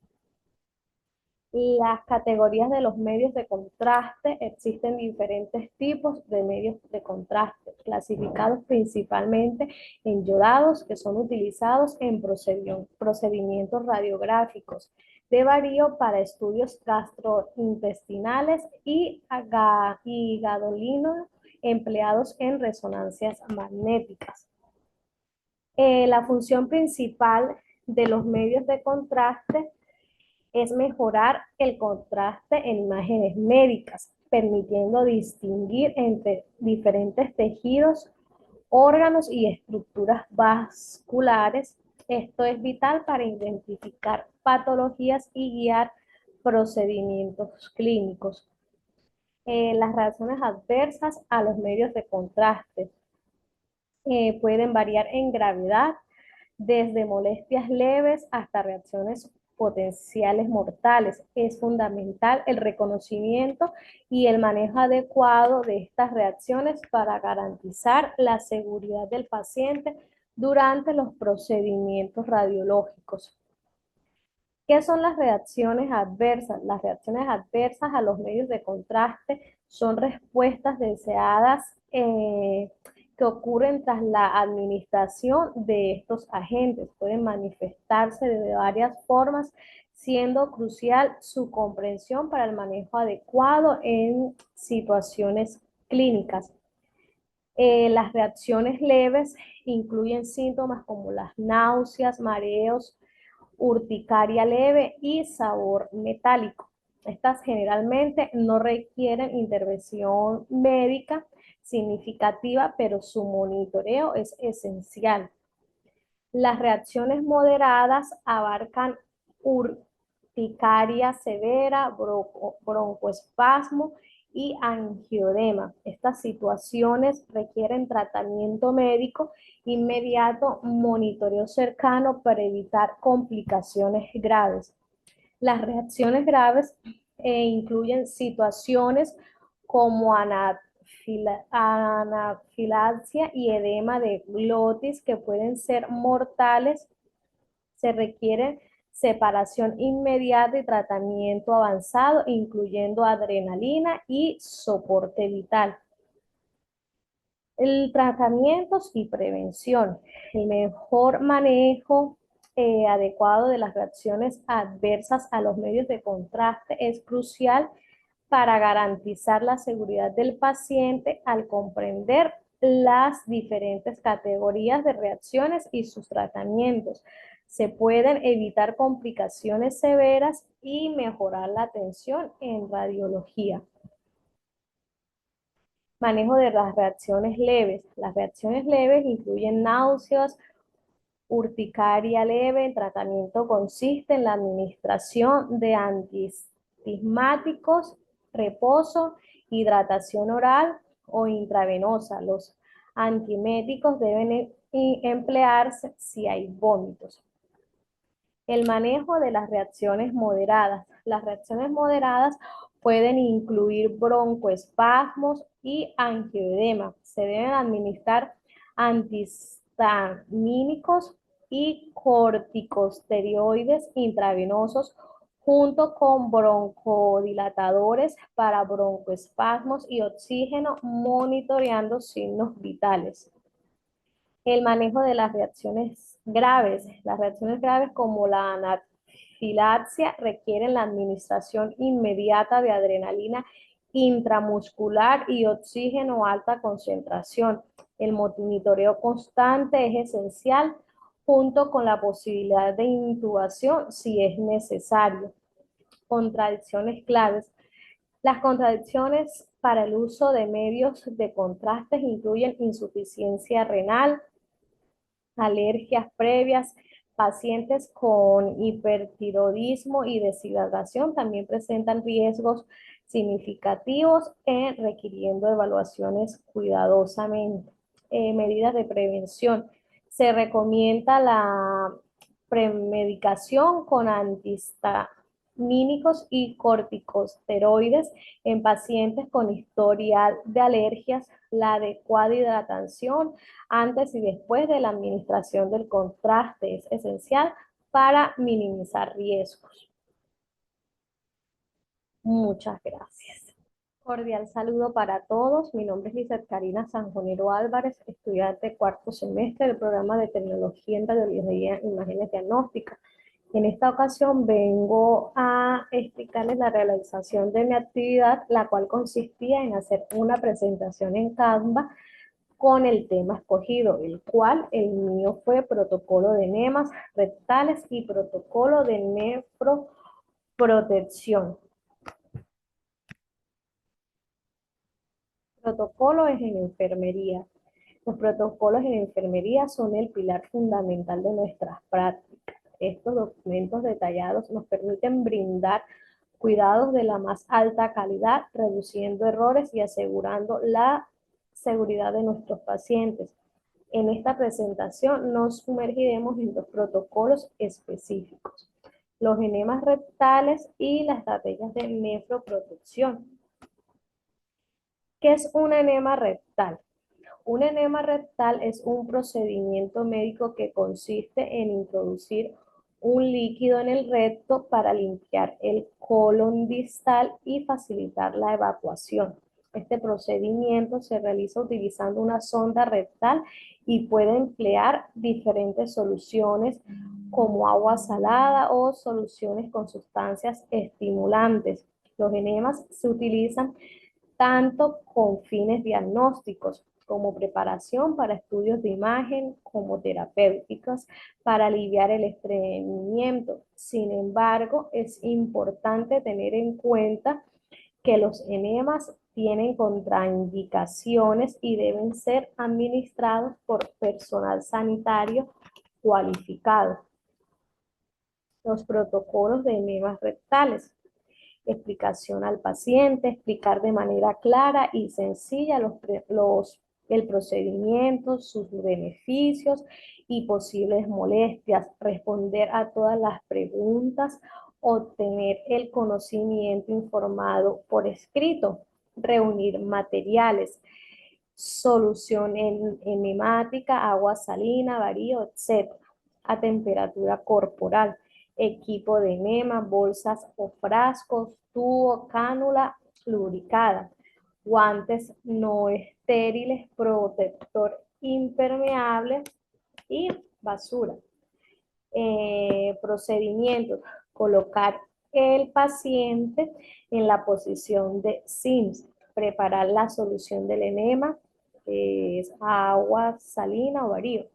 Las categorías de los medios de contraste: existen diferentes tipos de medios de contraste, clasificados principalmente en iodados, que son utilizados en procedimientos radiográficos, de varío para estudios gastrointestinales, y gadolino, empleados en resonancias magnéticas. La función principal de los medios de contraste es mejorar el contraste en imágenes médicas, permitiendo distinguir entre diferentes tejidos, órganos y estructuras vasculares. Esto es vital para identificar patologías y guiar procedimientos clínicos. Las reacciones adversas a los medios de contraste pueden variar en gravedad, desde molestias leves hasta reacciones potenciales mortales. Es fundamental el reconocimiento y el manejo adecuado de estas reacciones para garantizar la seguridad del paciente durante los procedimientos radiológicos. ¿Qué son las reacciones adversas? Las reacciones adversas a los medios de contraste son respuestas deseadas que ocurren tras la administración de estos agentes. Pueden manifestarse de varias formas, siendo crucial su comprensión para el manejo adecuado en situaciones clínicas. Las reacciones leves incluyen síntomas como las náuseas, mareos, urticaria leve y sabor metálico. Estas generalmente no requieren intervención médica significativa, pero su monitoreo es esencial. Las reacciones moderadas abarcan urticaria severa, broncoespasmo y angioedema. Estas situaciones requieren tratamiento médico inmediato, monitoreo cercano para evitar complicaciones graves. Las reacciones graves incluyen situaciones como anafilaxia y edema de glotis que pueden ser mortales. Se requiere separación inmediata y tratamiento avanzado, incluyendo adrenalina y soporte vital. El tratamiento y prevención. El mejor manejo adecuado de las reacciones adversas a los medios de contraste es crucial para garantizar la seguridad del paciente al comprender las diferentes categorías de reacciones y sus tratamientos. Se pueden evitar complicaciones severas y mejorar la atención en radiología. Manejo de las reacciones leves. Las reacciones leves incluyen náuseas, urticaria leve. El tratamiento consiste en la administración de antihismáticos, reposo, hidratación oral o intravenosa. Los antieméticos deben emplearse si hay vómitos. El manejo de las reacciones moderadas. Las reacciones moderadas pueden incluir broncoespasmos y angioedema. Se deben administrar antihistamínicos y corticosteroides intravenosos junto con broncodilatadores para broncoespasmos y oxígeno, monitoreando signos vitales. El manejo de las reacciones graves. Las reacciones graves como la anafilaxia requieren la administración inmediata de adrenalina intramuscular y oxígeno a alta concentración. El monitoreo constante es esencial junto con la posibilidad de intubación si es necesario. Contradicciones claves. Las contradicciones para el uso de medios de contrastes incluyen insuficiencia renal, alergias previas, pacientes con hipertiroidismo y deshidratación también presentan riesgos significativos requiriendo evaluaciones cuidadosamente. Medidas de prevención. Se recomienda la premedicación con antihistamínicos y corticosteroides en pacientes con historial de alergias, la adecuada hidratación antes y después de la administración del contraste es esencial para minimizar riesgos. Muchas gracias. Cordial saludo para todos. Mi nombre es Lizeth Karina Sanjonero Álvarez, estudiante de cuarto semestre del programa de Tecnología en Radiología e Imágenes Diagnósticas. En esta ocasión vengo a explicarles la realización de mi actividad, la cual consistía en hacer una presentación en Canva con el tema escogido, el cual el mío fue protocolo de enemas rectales y protocolo de nefroprotección. Protocolos en enfermería. Los protocolos en enfermería son el pilar fundamental de nuestras prácticas. Estos documentos detallados nos permiten brindar cuidados de la más alta calidad, reduciendo errores y asegurando la seguridad de nuestros pacientes. En esta presentación nos sumergiremos en dos protocolos específicos: los enemas rectales y las estrategias de nefroprotección. ¿Qué es un enema rectal? Un enema rectal es un procedimiento médico que consiste en introducir un líquido en el recto para limpiar el colon distal y facilitar la evacuación. Este procedimiento se realiza utilizando una sonda rectal y puede emplear diferentes soluciones como agua salada o soluciones con sustancias estimulantes. Los enemas se utilizan tanto con fines diagnósticos como preparación para estudios de imagen, como terapéuticas para aliviar el estreñimiento. Sin embargo, es importante tener en cuenta que los enemas tienen contraindicaciones y deben ser administrados por personal sanitario cualificado. Los protocolos de enemas rectales. Explicación al paciente, explicar de manera clara y sencilla el procedimiento, sus beneficios y posibles molestias, responder a todas las preguntas, obtener el conocimiento informado por escrito, reunir materiales, solución enemática, agua salina, varío, etc. A temperatura corporal, equipo de enema, bolsas o frascos, tubo, cánula lubricada, guantes no estériles, protector impermeable y basura. Procedimientos, colocar el paciente en la posición de SIMS, preparar la solución del enema, que es agua salina o varío,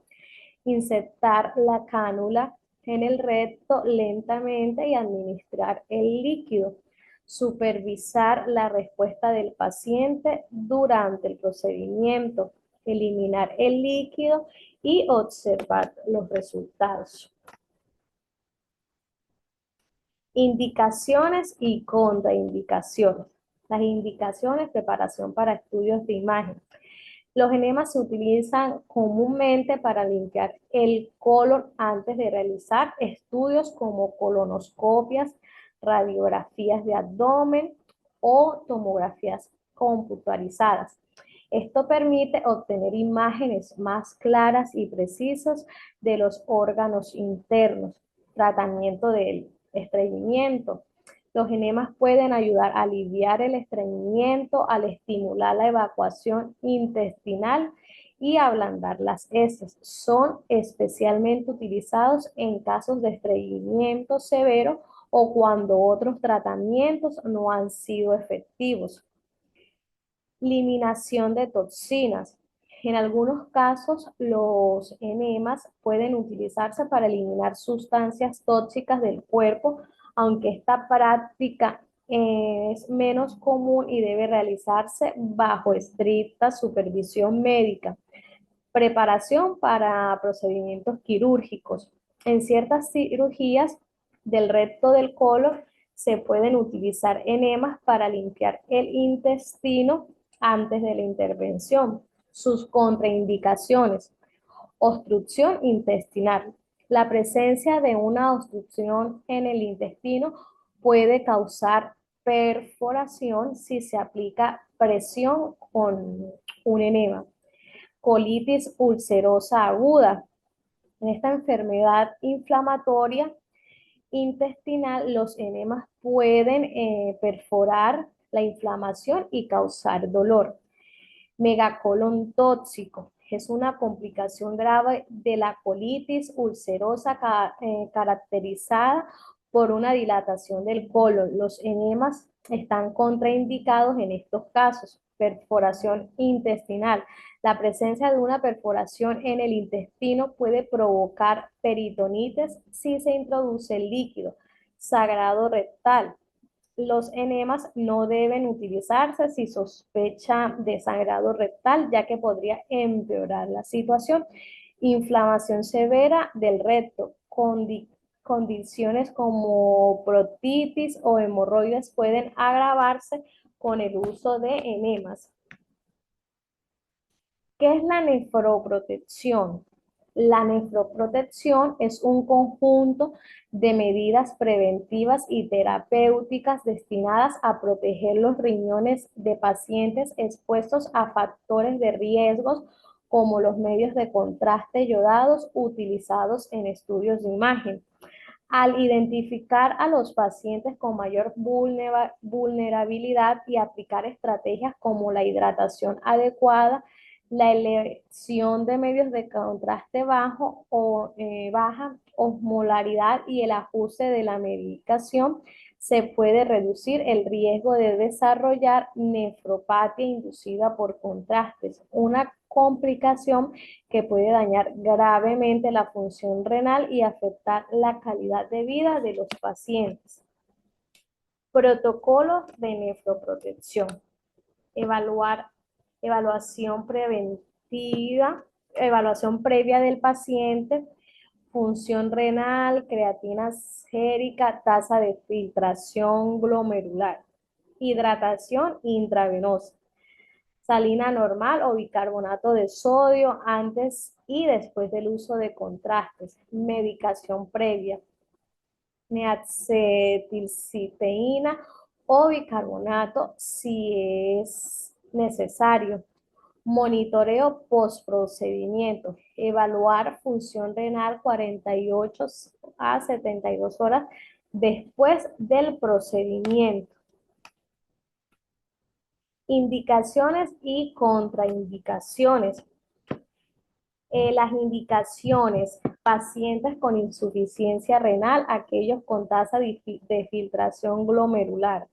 insertar la cánula en el recto lentamente y administrar el líquido, supervisar la respuesta del paciente durante el procedimiento, eliminar el líquido y observar los resultados. Indicaciones y contraindicaciones. Las indicaciones, preparación para estudios de imagen. Los enemas se utilizan comúnmente para limpiar el colon antes de realizar estudios como colonoscopias, radiografías de abdomen o tomografías computarizadas. Esto permite obtener imágenes más claras y precisas de los órganos internos. Tratamiento del estreñimiento. Los enemas pueden ayudar a aliviar el estreñimiento al estimular la evacuación intestinal y ablandar las heces. Son especialmente utilizados en casos de estreñimiento severo o cuando otros tratamientos no han sido efectivos. Eliminación de toxinas. En algunos casos, los enemas pueden utilizarse para eliminar sustancias tóxicas del cuerpo, aunque esta práctica es menos común y debe realizarse bajo estricta supervisión médica. Preparación para procedimientos quirúrgicos. En ciertas cirugías del recto del colon se pueden utilizar enemas para limpiar el intestino antes de la intervención. Sus contraindicaciones. Obstrucción intestinal. La presencia de una obstrucción en el intestino puede causar perforación si se aplica presión con un enema. Colitis ulcerosa aguda. En esta enfermedad inflamatoria intestinal, los enemas pueden perforar la inflamación y causar dolor. Megacolon tóxico. Es una complicación grave de la colitis ulcerosa caracterizada por una dilatación del colon. Los enemas están contraindicados en estos casos. Perforación intestinal. La presencia de una perforación en el intestino puede provocar peritonitis si se introduce el líquido. Sangrado rectal. Los enemas no deben utilizarse si sospecha de sangrado rectal, ya que podría empeorar la situación. Inflamación severa del recto. Condiciones como proctitis o hemorroides pueden agravarse con el uso de enemas. ¿Qué es la nefroprotección? La nefroprotección es un conjunto de medidas preventivas y terapéuticas destinadas a proteger los riñones de pacientes expuestos a factores de riesgos como los medios de contraste yodados utilizados en estudios de imagen. Al identificar a los pacientes con mayor vulnerabilidad y aplicar estrategias como la hidratación adecuada, la elección de medios de contraste bajo o baja osmolaridad y el ajuste de la medicación, se puede reducir el riesgo de desarrollar nefropatía inducida por contrastes, una complicación que puede dañar gravemente la función renal y afectar la calidad de vida de los pacientes. Protocolos de nefroprotección. Evaluación preventiva, evaluación previa del paciente, función renal, creatina sérica, tasa de filtración glomerular, hidratación intravenosa, salina normal o bicarbonato de sodio antes y después del uso de contrastes, medicación previa, neacetilcisteína o bicarbonato si es necesario. Monitoreo postprocedimiento. Evaluar función renal 48 a 72 horas después del procedimiento. Indicaciones y contraindicaciones. Las indicaciones, pacientes con insuficiencia renal, aquellos con tasa de filtración glomerular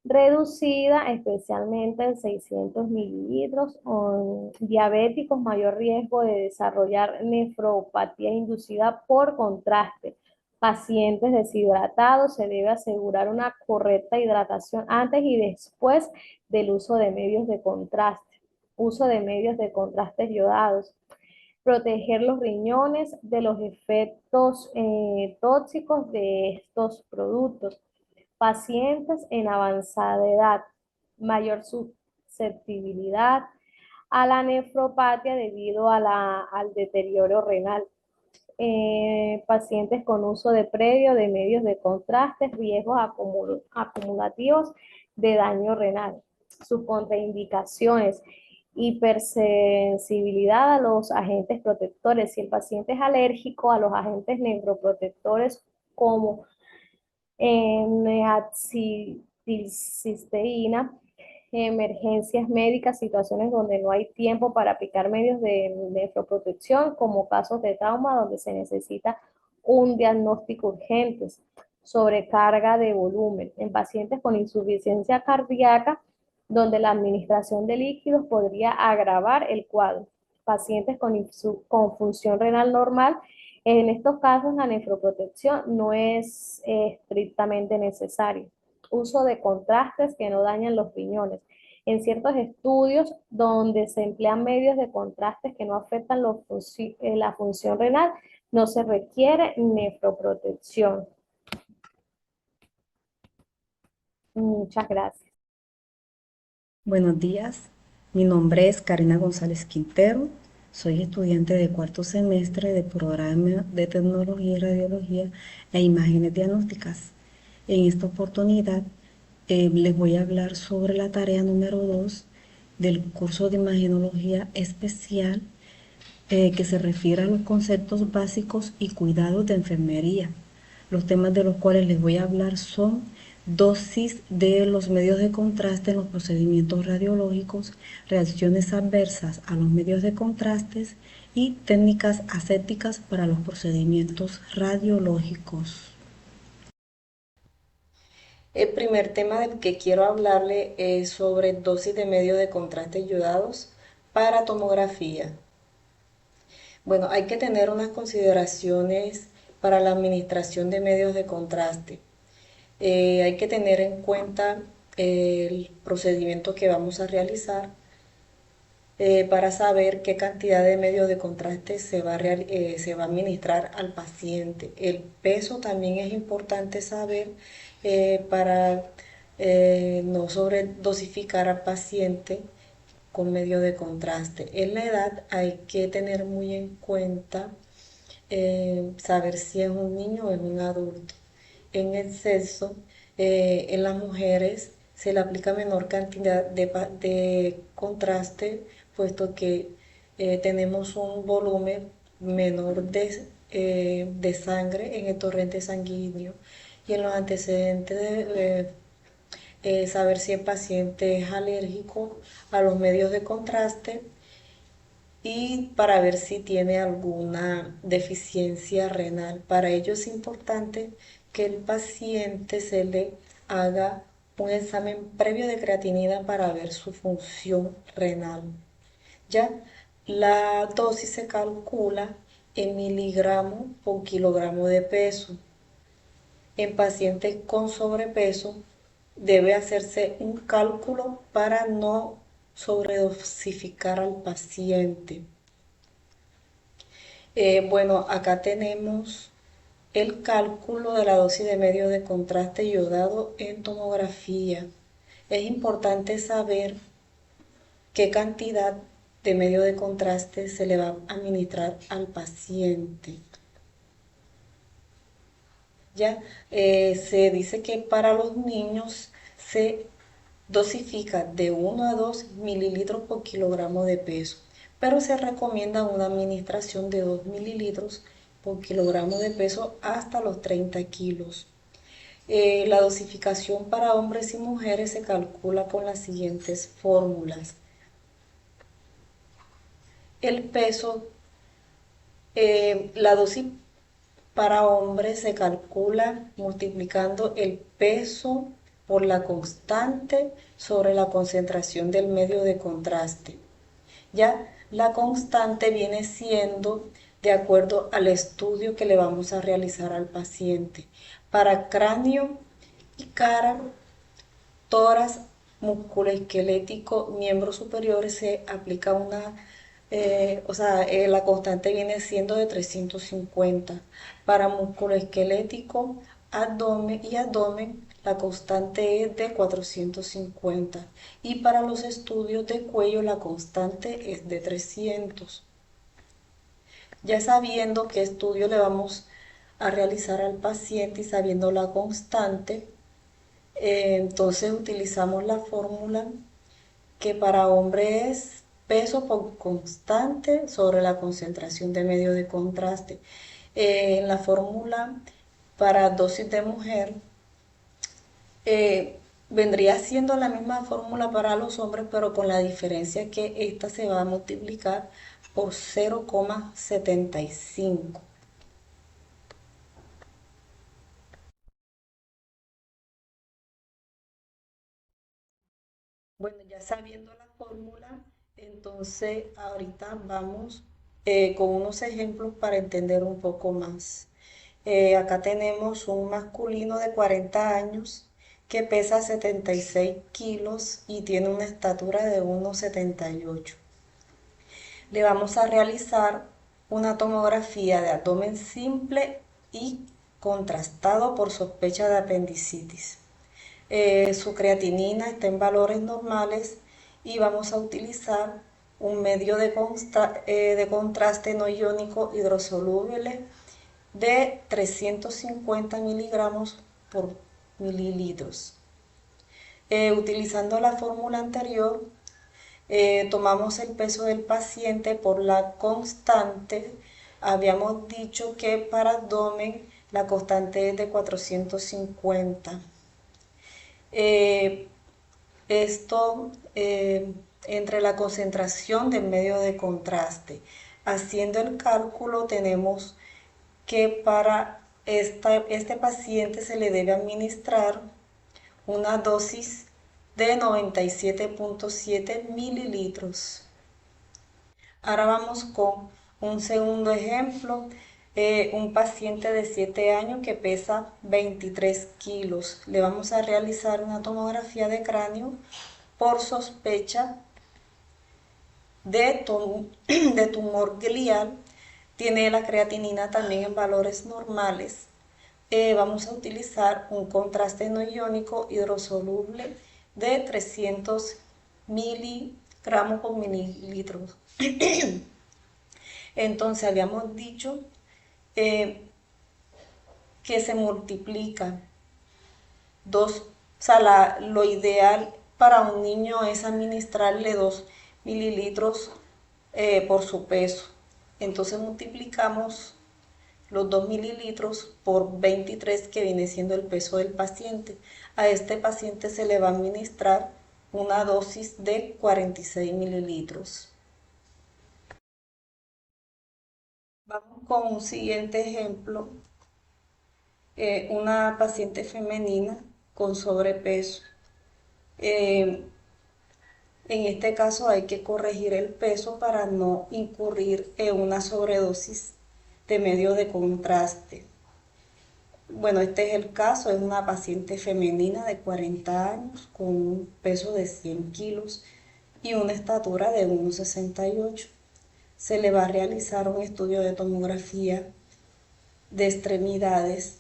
reducida, especialmente en 600 mililitros, diabéticos, mayor riesgo de desarrollar nefropatía inducida por contraste. Pacientes deshidratados, se debe asegurar una correcta hidratación antes y después del uso de medios de contraste. Uso de medios de contrastes yodados. Proteger los riñones de los efectos tóxicos de estos productos. Pacientes en avanzada edad, mayor susceptibilidad a la nefropatía debido al deterioro renal. Pacientes con uso de previo de medios de contraste, riesgos acumulativos de daño renal. Sus contraindicaciones, hipersensibilidad a los agentes protectores. Si el paciente es alérgico a los agentes neuroprotectores como neacetilcisteína, emergencias médicas, situaciones donde no hay tiempo para aplicar medios de nefroprotección, como casos de trauma donde se necesita un diagnóstico urgente. Sobrecarga de volumen. En pacientes con insuficiencia cardíaca, donde la administración de líquidos podría agravar el cuadro. Pacientes con función renal normal, en estos casos la nefroprotección no es estrictamente necesaria. Uso de contrastes que no dañan los riñones. En ciertos estudios donde se emplean medios de contrastes que no afectan la función renal, no se requiere nefroprotección. Muchas gracias. Buenos días, mi nombre es Karina González Quintero, soy estudiante de cuarto semestre de programa de tecnología y radiología e imágenes diagnósticas. En esta oportunidad les voy a hablar sobre la tarea número 2 del curso de imagenología especial que se refiere a los conceptos básicos y cuidados de enfermería. Los temas de los cuales les voy a hablar son dosis de los medios de contraste en los procedimientos radiológicos, reacciones adversas a los medios de contrastes y técnicas asépticas para los procedimientos radiológicos. El primer tema del que quiero hablarle es sobre dosis de medios de contraste yodados para tomografía. Bueno, hay que tener unas consideraciones para la administración de medios de contraste. Hay que tener en cuenta el procedimiento que vamos a realizar para saber qué cantidad de medios de contraste se va a administrar al paciente. El peso también es importante saber para no sobredosificar al paciente con medio de contraste. En la edad hay que tener muy en cuenta saber si es un niño o es un adulto. En el sexo, en las mujeres se le aplica menor cantidad de contraste, puesto que tenemos un volumen menor de sangre en el torrente sanguíneo. Y en los antecedentes saber si el paciente es alérgico a los medios de contraste y para ver si tiene alguna deficiencia renal. Para ello es importante que el paciente se le haga un examen previo de creatinina para ver su función renal. Ya la dosis se calcula en miligramos por kilogramo de peso. En pacientes con sobrepeso debe hacerse un cálculo para no sobredosificar al paciente. Bueno, acá tenemos el cálculo de la dosis de medio de contraste iodado en tomografía. Es importante saber qué cantidad de medio de contraste se le va a administrar al paciente. Ya se dice que para los niños se dosifica de 1 a 2 mililitros por kilogramo de peso, pero se recomienda una administración de 2 mililitros por kilogramo de peso hasta los 30 kilos. La dosificación para hombres y mujeres se calcula con las siguientes fórmulas. El peso, la dosis para hombres se calcula multiplicando el peso por la constante sobre la concentración del medio de contraste. Ya la constante viene siendo de acuerdo al estudio que le vamos a realizar al paciente. Para cráneo y cara, tórax, músculo esquelético, miembros superiores se aplica la constante viene siendo de 350. Para músculo esquelético, abdomen, la constante es de 450. Y para los estudios de cuello, la constante es de 300. Ya sabiendo qué estudio le vamos a realizar al paciente y sabiendo la constante, entonces utilizamos la fórmula que para hombre es peso por constante sobre la concentración de medio de contraste. En la fórmula para dosis de mujer vendría siendo la misma fórmula para los hombres, pero con la diferencia que esta se va a multiplicar por 0,75. Bueno, ya sabiendo la fórmula, entonces ahorita vamos con unos ejemplos para entender un poco más. Acá tenemos un masculino de 40 años que pesa 76 kilos y tiene una estatura de 1,78. Le vamos a realizar una tomografía de abdomen simple y contrastado por sospecha de apendicitis. Su creatinina está en valores normales y vamos a utilizar un medio de contraste no iónico hidrosoluble de 350 miligramos por mililitros. Utilizando la fórmula anterior, tomamos el peso del paciente por la constante. Habíamos dicho que para abdomen la constante es de 450. Entre la concentración del medio de contraste. Haciendo el cálculo tenemos que para este paciente se le debe administrar una dosis de 97.7 mililitros. Ahora vamos con un segundo ejemplo. Un paciente de 7 años que pesa 23 kilos. Le vamos a realizar una tomografía de cráneo por sospecha de tumor glial. Tiene la creatinina también en valores normales. Vamos a utilizar un contraste no iónico hidrosoluble de 300 miligramos por mililitro. Entonces habíamos dicho que se multiplica lo ideal para un niño es administrarle 2 mililitros por su peso. Entonces multiplicamos los 2 mililitros por 23, que viene siendo el peso del paciente. A este paciente se le va a administrar una dosis de 46 mililitros. Vamos con un siguiente ejemplo. Una paciente femenina con sobrepeso. En este caso hay que corregir el peso para no incurrir en una sobredosis de medio de contraste. Bueno, este es el caso, es una paciente femenina de 40 años con un peso de 100 kilos y una estatura de 1,68. se le va a realizar un estudio de tomografía de extremidades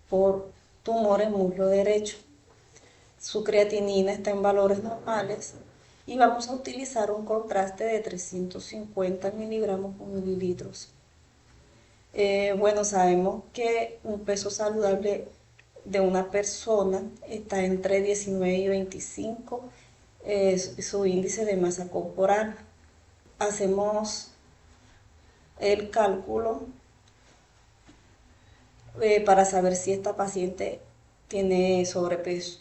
por tumor en muslo derecho. Su creatinina está en valores normales y vamos a utilizar un contraste de 350 miligramos por mililitros. Bueno, sabemos que un peso saludable de una persona está entre 19 y 25, su índice de masa corporal. Hacemos el cálculo para saber si esta paciente tiene sobrepeso.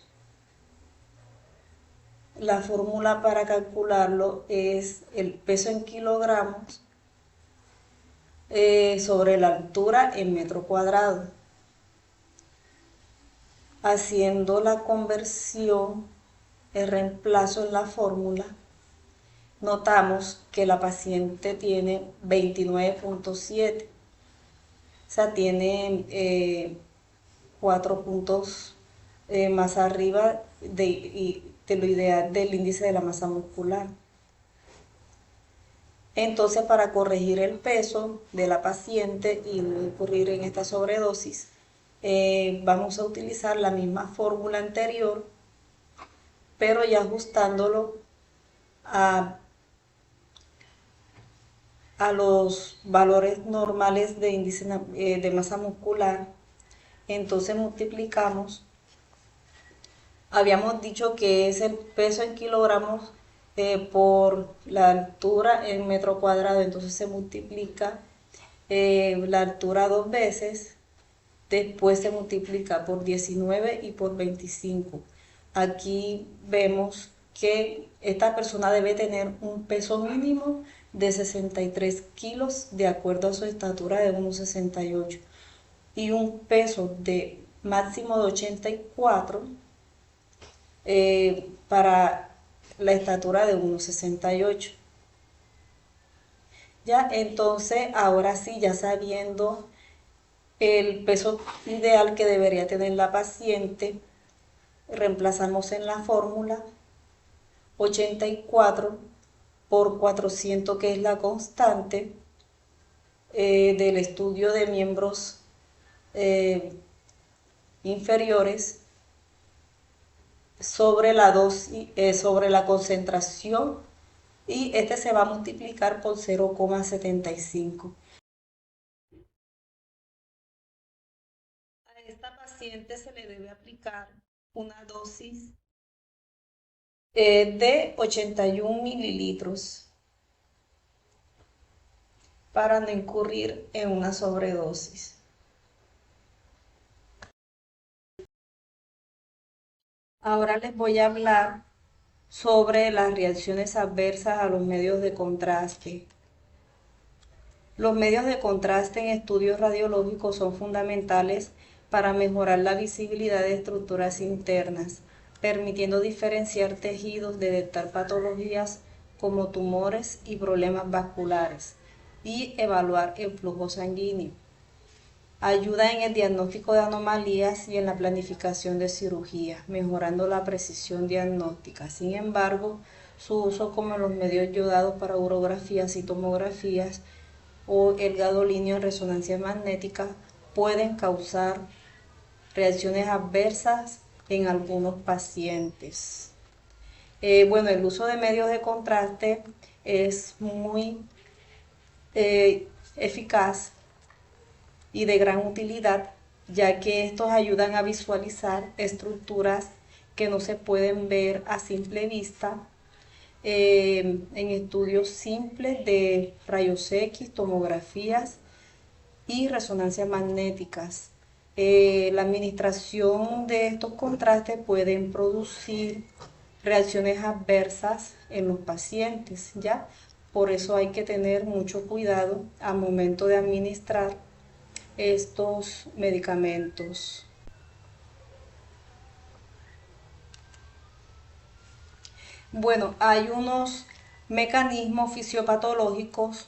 La fórmula para calcularlo es el peso en kilogramos sobre la altura en metro cuadrado. Haciendo la conversión, el reemplazo en la fórmula, notamos que la paciente tiene 29.7, o sea, tiene 4 puntos más arriba de lo ideal del índice de la masa muscular. Entonces, para corregir el peso de la paciente y no incurrir en esta sobredosis, vamos a utilizar la misma fórmula anterior, pero ya ajustándolo a los valores normales de índice de masa muscular. Entonces multiplicamos, habíamos dicho que es el peso en kilogramos por la altura en metro cuadrado, entonces se multiplica la altura 2 veces, después se multiplica por 19 y por 25. Aquí vemos que esta persona debe tener un peso mínimo de 63 kilos de acuerdo a su estatura de 1,68 y un peso de máximo de 84 para la estatura de 1,68. Ya, entonces, ahora sí, ya sabiendo el peso ideal que debería tener la paciente, reemplazamos en la fórmula 84 por 400, que es la constante del estudio de miembros inferiores, sobre la dosis, sobre la concentración, y este se va a multiplicar por 0,75. A esta paciente se le debe aplicar una dosis de 81 mililitros para no incurrir en una sobredosis. Ahora les voy a hablar sobre las reacciones adversas a los medios de contraste. Los medios de contraste en estudios radiológicos son fundamentales para mejorar la visibilidad de estructuras internas, permitiendo diferenciar tejidos, detectar patologías como tumores y problemas vasculares y evaluar el flujo sanguíneo. Ayuda en el diagnóstico de anomalías y en la planificación de cirugía, mejorando la precisión diagnóstica. Sin embargo, su uso como en los medios yodados para urografías y tomografías o el gadolinio en resonancia magnética pueden causar reacciones adversas en algunos pacientes. Bueno, el uso de medios de contraste es muy eficaz y de gran utilidad, ya que estos ayudan a visualizar estructuras que no se pueden ver a simple vista en estudios simples de rayos X, tomografías y resonancias magnéticas. La administración de estos contrastes pueden producir reacciones adversas en los pacientes, ¿ya? Por eso hay que tener mucho cuidado al momento de administrar estos medicamentos. Bueno, hay unos mecanismos fisiopatológicos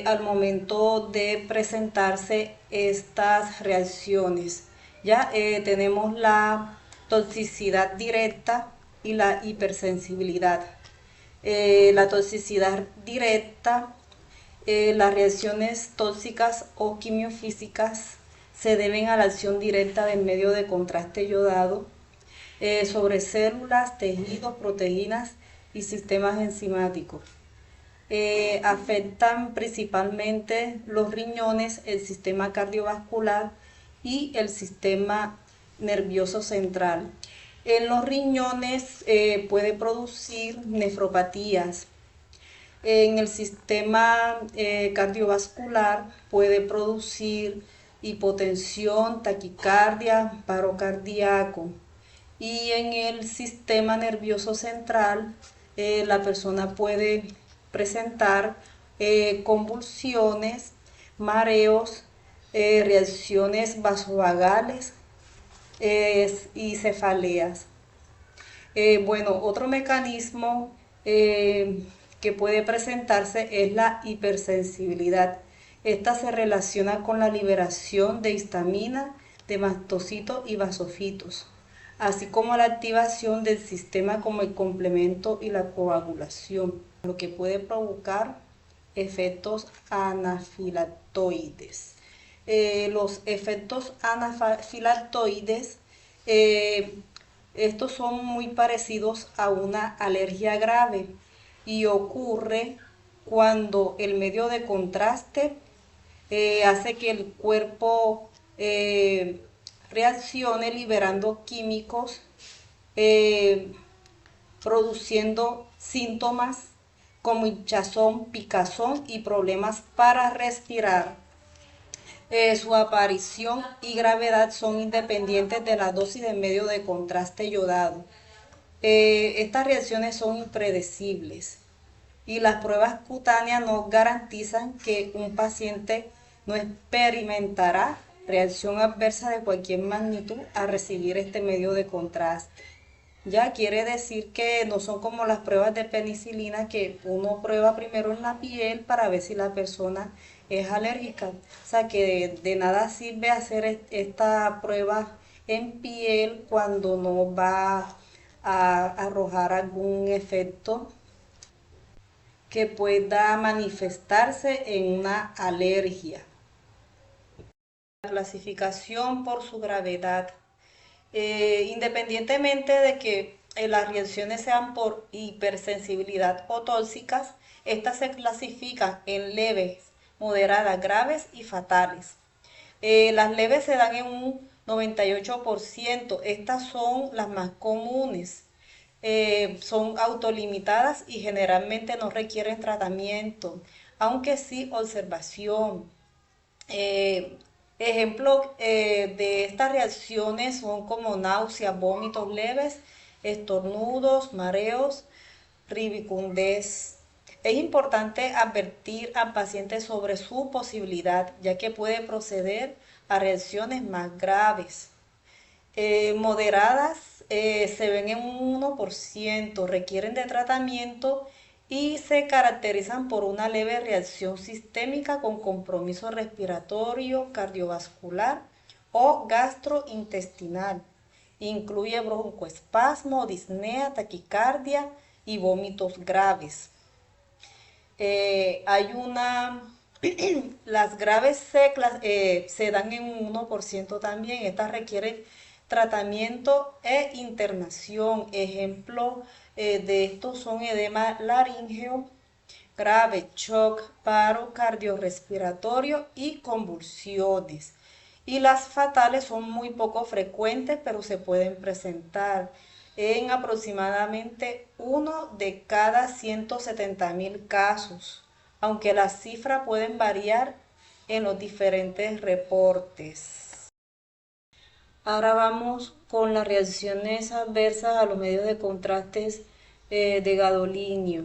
al momento de presentarse estas reacciones. Ya tenemos la toxicidad directa y la hipersensibilidad. La toxicidad directa Las reacciones tóxicas o quimiofísicas se deben a la acción directa del medio de contraste yodado sobre células, tejidos, proteínas y sistemas enzimáticos. Afectan principalmente los riñones, el sistema cardiovascular y el sistema nervioso central. En los riñones puede producir nefropatías. En el sistema cardiovascular puede producir hipotensión, taquicardia, paro cardíaco. Y en el sistema nervioso central la persona puede presentar convulsiones, mareos, reacciones vasovagales y cefaleas. Bueno, otro mecanismo que puede presentarse es la hipersensibilidad. Esta se relaciona con la liberación de histamina, de mastocitos y basofitos, así como la activación del sistema como el complemento y la coagulación, lo que puede provocar efectos anafilactoides. Los efectos anafilactoides, estos son muy parecidos a una alergia grave y ocurre cuando el medio de contraste hace que el cuerpo reaccione liberando químicos, produciendo síntomas como hinchazón, picazón y problemas para respirar. Su aparición y gravedad son independientes de la dosis de medio de contraste yodado. Estas reacciones son impredecibles y las pruebas cutáneas no garantizan que un paciente no experimentará reacción adversa de cualquier magnitud al recibir este medio de contraste. Ya quiere decir que no son como las pruebas de penicilina que uno prueba primero en la piel para ver si la persona es alérgica. O sea que de nada sirve hacer esta prueba en piel cuando no va a arrojar algún efecto que pueda manifestarse en una alergia. La clasificación por su gravedad. Independientemente de que las reacciones sean por hipersensibilidad o tóxicas, estas se clasifican en leves, moderadas, graves y fatales. Las leves se dan en un 98%, estas son las más comunes. Son autolimitadas y generalmente no requieren tratamiento, aunque sí observación. Ejemplo de estas reacciones son como náuseas, vómitos leves, estornudos, mareos, ribicundez. Es importante advertir al paciente sobre su posibilidad, ya que puede proceder a reacciones más graves. Moderadas se ven en un 1%, requieren de tratamiento y se caracterizan por una leve reacción sistémica con compromiso respiratorio, cardiovascular o gastrointestinal. Incluye broncoespasmo, disnea, taquicardia y vómitos graves. Las graves se dan en un 1% también. Estas requieren tratamiento e internación. Ejemplo de estos son edema laríngeo grave, shock, paro cardiorrespiratorio y convulsiones. Y las fatales son muy poco frecuentes, pero se pueden presentar en aproximadamente 1 de cada 170.000 casos, aunque las cifras pueden variar en los diferentes reportes. Ahora vamos con las reacciones adversas a los medios de contrastes de gadolinio.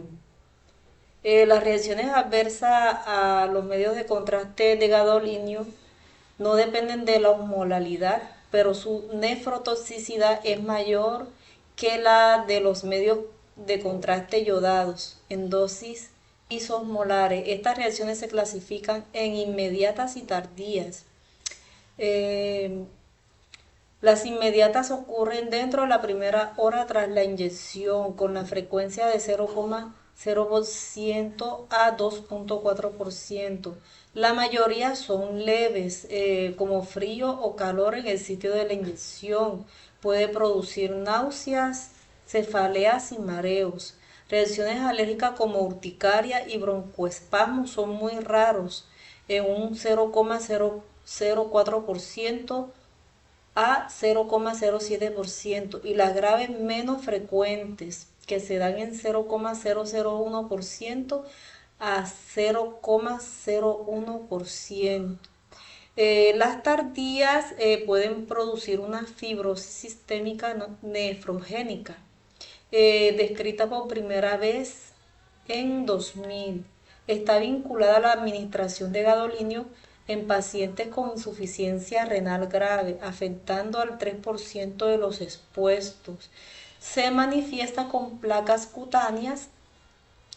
Las reacciones adversas a los medios de contraste de gadolinio no dependen de la osmolalidad, pero su nefrotoxicidad es mayor que la de los medios de contraste yodados en dosis isosmolares. Estas reacciones se clasifican en inmediatas y tardías. Las inmediatas ocurren dentro de la primera hora tras la inyección con la frecuencia de 0,1 0% a 2.4%. La mayoría son leves, como frío o calor en el sitio de la inyección. Puede producir náuseas, cefaleas y mareos. Reacciones alérgicas como urticaria y broncoespasmo son muy raros, en un 0,004% a 0,07%, y las graves menos frecuentes, que se dan en 0,001% a 0,01%. Las tardías pueden producir una fibrosis sistémica nefrogénica, descrita por primera vez en 2000. Está vinculada a la administración de gadolinio en pacientes con insuficiencia renal grave, afectando al 3% de los expuestos. Se manifiesta con placas cutáneas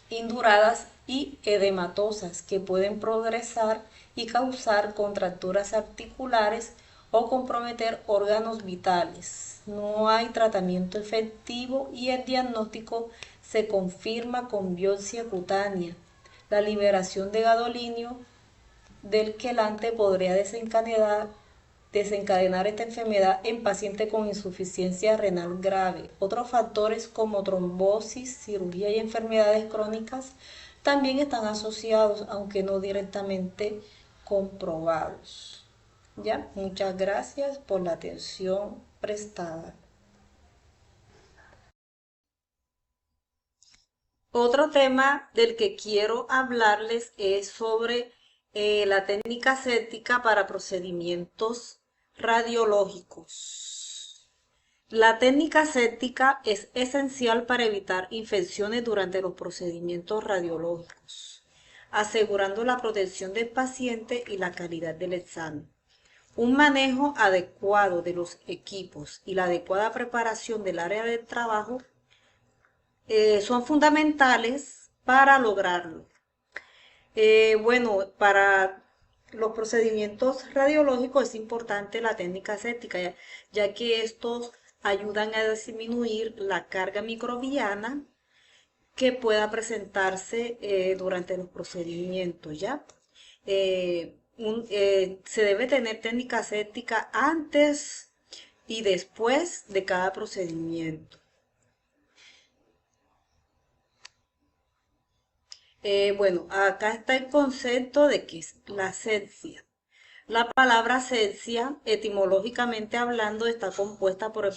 induradas y edematosas que pueden progresar y causar contracturas articulares o comprometer órganos vitales. No hay tratamiento efectivo y el diagnóstico se confirma con biopsia cutánea. La liberación de gadolinio del quelante podría desencadenar esta enfermedad en pacientes con insuficiencia renal grave. Otros factores como trombosis, cirugía y enfermedades crónicas también están asociados, aunque no directamente comprobados. ¿Ya? Muchas gracias por la atención prestada. Otro tema del que quiero hablarles es sobre la técnica aséptica para procedimientos radiológicos. La técnica aséptica es esencial para evitar infecciones durante los procedimientos radiológicos, asegurando la protección del paciente y la calidad del examen. Un manejo adecuado de los equipos y la adecuada preparación del área de trabajo son fundamentales para lograrlo. Bueno, para los procedimientos radiológicos es importante la técnica aséptica, ya que estos ayudan a disminuir la carga microbiana que pueda presentarse durante los procedimientos, ¿ya? Se debe tener técnica aséptica antes y después de cada procedimiento. Bueno, acá está el concepto de qué es la asepsia. La palabra asepsia, etimológicamente hablando, está compuesta por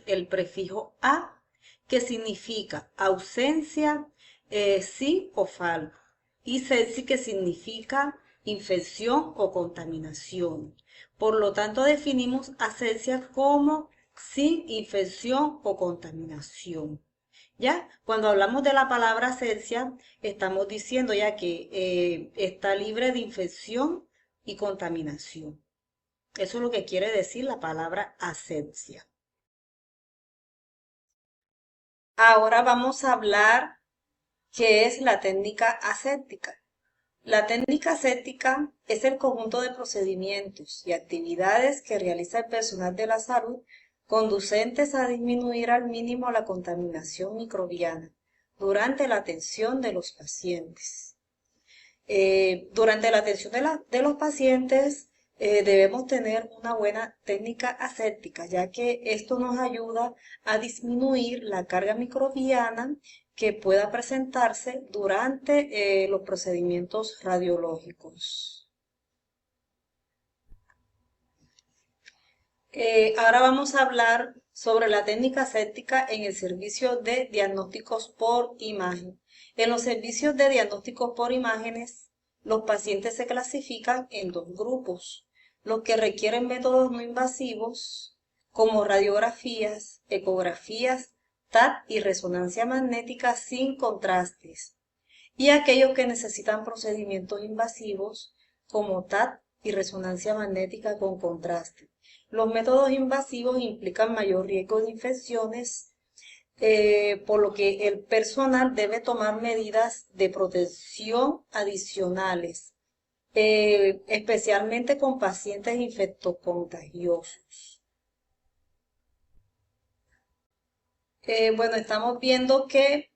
el prefijo a, que significa ausencia, sí o falta, y sepsis, que significa infección o contaminación. Por lo tanto, definimos asepsia como sin infección o contaminación. ¿Ya? Cuando hablamos de la palabra asepsia, estamos diciendo ya que está libre de infección y contaminación. Eso es lo que quiere decir la palabra asepsia. Ahora vamos a hablar qué es la técnica aséptica. La técnica aséptica es el conjunto de procedimientos y actividades que realiza el personal de la salud conducentes a disminuir al mínimo la contaminación microbiana durante la atención de los pacientes. Durante la atención de los pacientes debemos tener una buena técnica aséptica, ya que esto nos ayuda a disminuir la carga microbiana que pueda presentarse durante los procedimientos radiológicos. Ahora vamos a hablar sobre la técnica aséptica en el servicio de diagnósticos por imagen. En los servicios de diagnósticos por imágenes, los pacientes se clasifican en dos grupos: los que requieren métodos no invasivos, como radiografías, ecografías, TAC y resonancia magnética sin contrastes, y aquellos que necesitan procedimientos invasivos, como TAC y resonancia magnética con contraste. Los métodos invasivos implican mayor riesgo de infecciones, por lo que el personal debe tomar medidas de protección adicionales, especialmente con pacientes infectocontagiosos. Bueno, estamos viendo que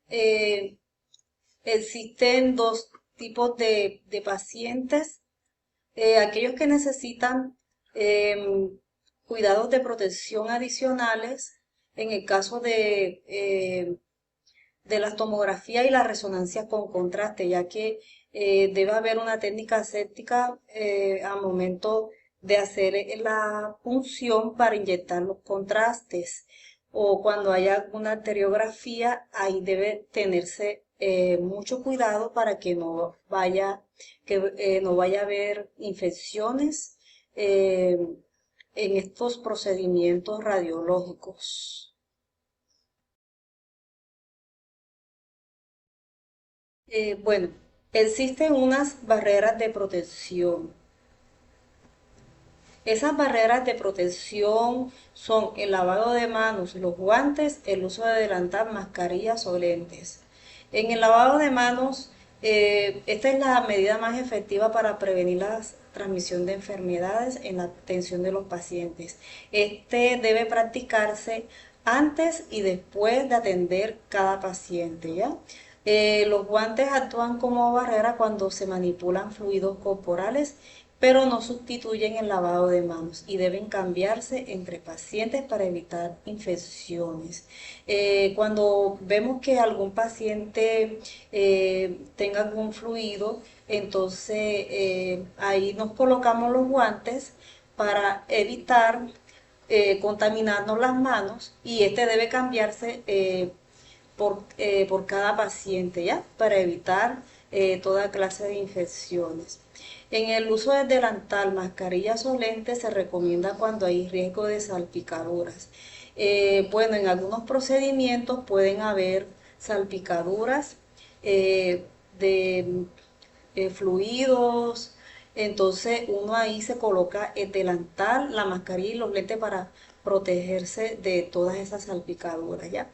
existen dos tipos de pacientes. Aquellos que necesitan cuidados de protección adicionales en el caso de la tomografía y la resonancia con contraste, ya que debe haber una técnica aséptica al momento de hacer la punción para inyectar los contrastes, o cuando haya alguna arteriografía, ahí debe tenerse mucho cuidado para que no vaya a haber infecciones en estos procedimientos radiológicos. Bueno, existen unas barreras de protección. Esas barreras de protección son el lavado de manos, los guantes, el uso de delantal, mascarillas o lentes. En el lavado de manos, esta es la medida más efectiva para prevenir la transmisión de enfermedades en la atención de los pacientes. Este debe practicarse antes y después de atender cada paciente, ¿ya? Los guantes actúan como barrera cuando se manipulan fluidos corporales, pero no sustituyen el lavado de manos y deben cambiarse entre pacientes para evitar infecciones. Cuando vemos que algún paciente tenga algún fluido, entonces ahí nos colocamos los guantes para evitar contaminarnos las manos, y este debe cambiarse por cada paciente, ¿ya? Para evitar toda clase de infecciones. En el uso del delantal, mascarillas o lentes se recomienda cuando hay riesgo de salpicaduras. Bueno, en algunos procedimientos pueden haber salpicaduras de fluidos, entonces uno ahí se coloca el delantal, la mascarilla y los lentes para protegerse de todas esas salpicaduras, ¿ya?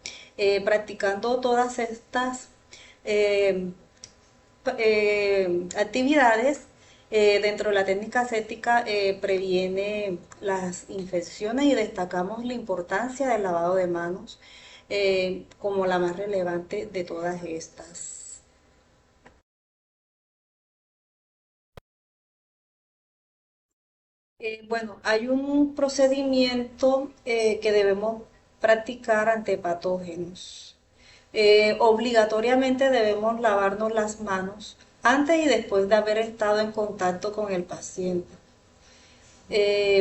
Practicando todas estas actividades dentro de la técnica aséptica previene las infecciones, y destacamos la importancia del lavado de manos como la más relevante de todas estas. Bueno, hay un procedimiento que debemos practicar ante patógenos. Obligatoriamente debemos lavarnos las manos antes y después de haber estado en contacto con el paciente.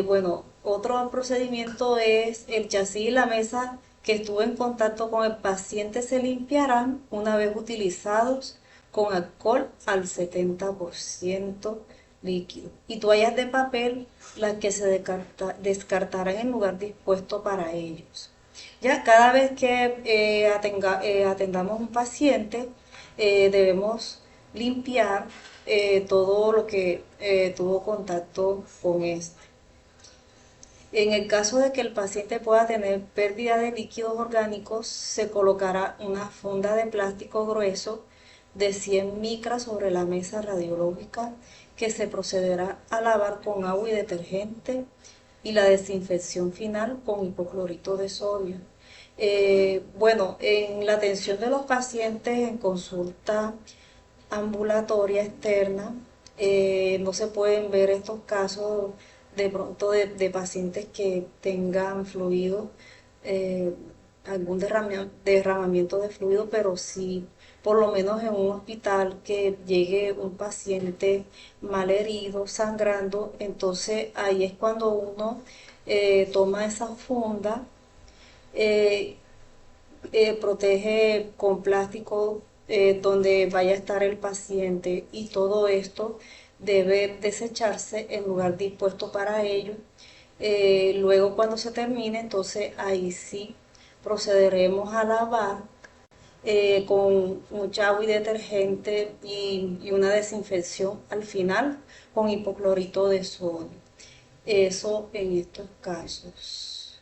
Bueno, otro procedimiento es el chasis y la mesa que estuvo en contacto con el paciente se limpiarán una vez utilizados con alcohol al 70% líquido, y toallas de papel las que se descartarán en lugar dispuesto para ellos. Ya cada vez que atendamos un paciente, debemos limpiar todo lo que tuvo contacto con este. En el caso de que el paciente pueda tener pérdida de líquidos orgánicos, se colocará una funda de plástico grueso de 100 micras sobre la mesa radiológica, que se procederá a lavar con agua y detergente, y la desinfección final con hipoclorito de sodio. Bueno, en la atención de los pacientes en consulta ambulatoria externa, no se pueden ver estos casos de pronto de pacientes que tengan fluido, algún derramamiento de fluido, pero sí, por lo menos en un hospital, que llegue un paciente mal herido, sangrando, entonces ahí es cuando uno toma esa funda, eh, protege con plástico donde vaya a estar el paciente, y todo esto debe desecharse en lugar dispuesto para ello. Luego, cuando se termine, entonces ahí sí procederemos a lavar con mucha agua y detergente, y una desinfección al final con hipoclorito de sodio. Eso en estos casos.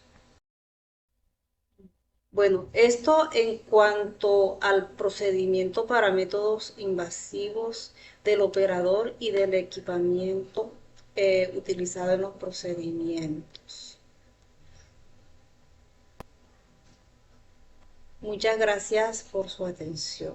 Bueno, esto en cuanto al procedimiento para métodos invasivos del operador y del equipamiento utilizado en los procedimientos. Muchas gracias por su atención.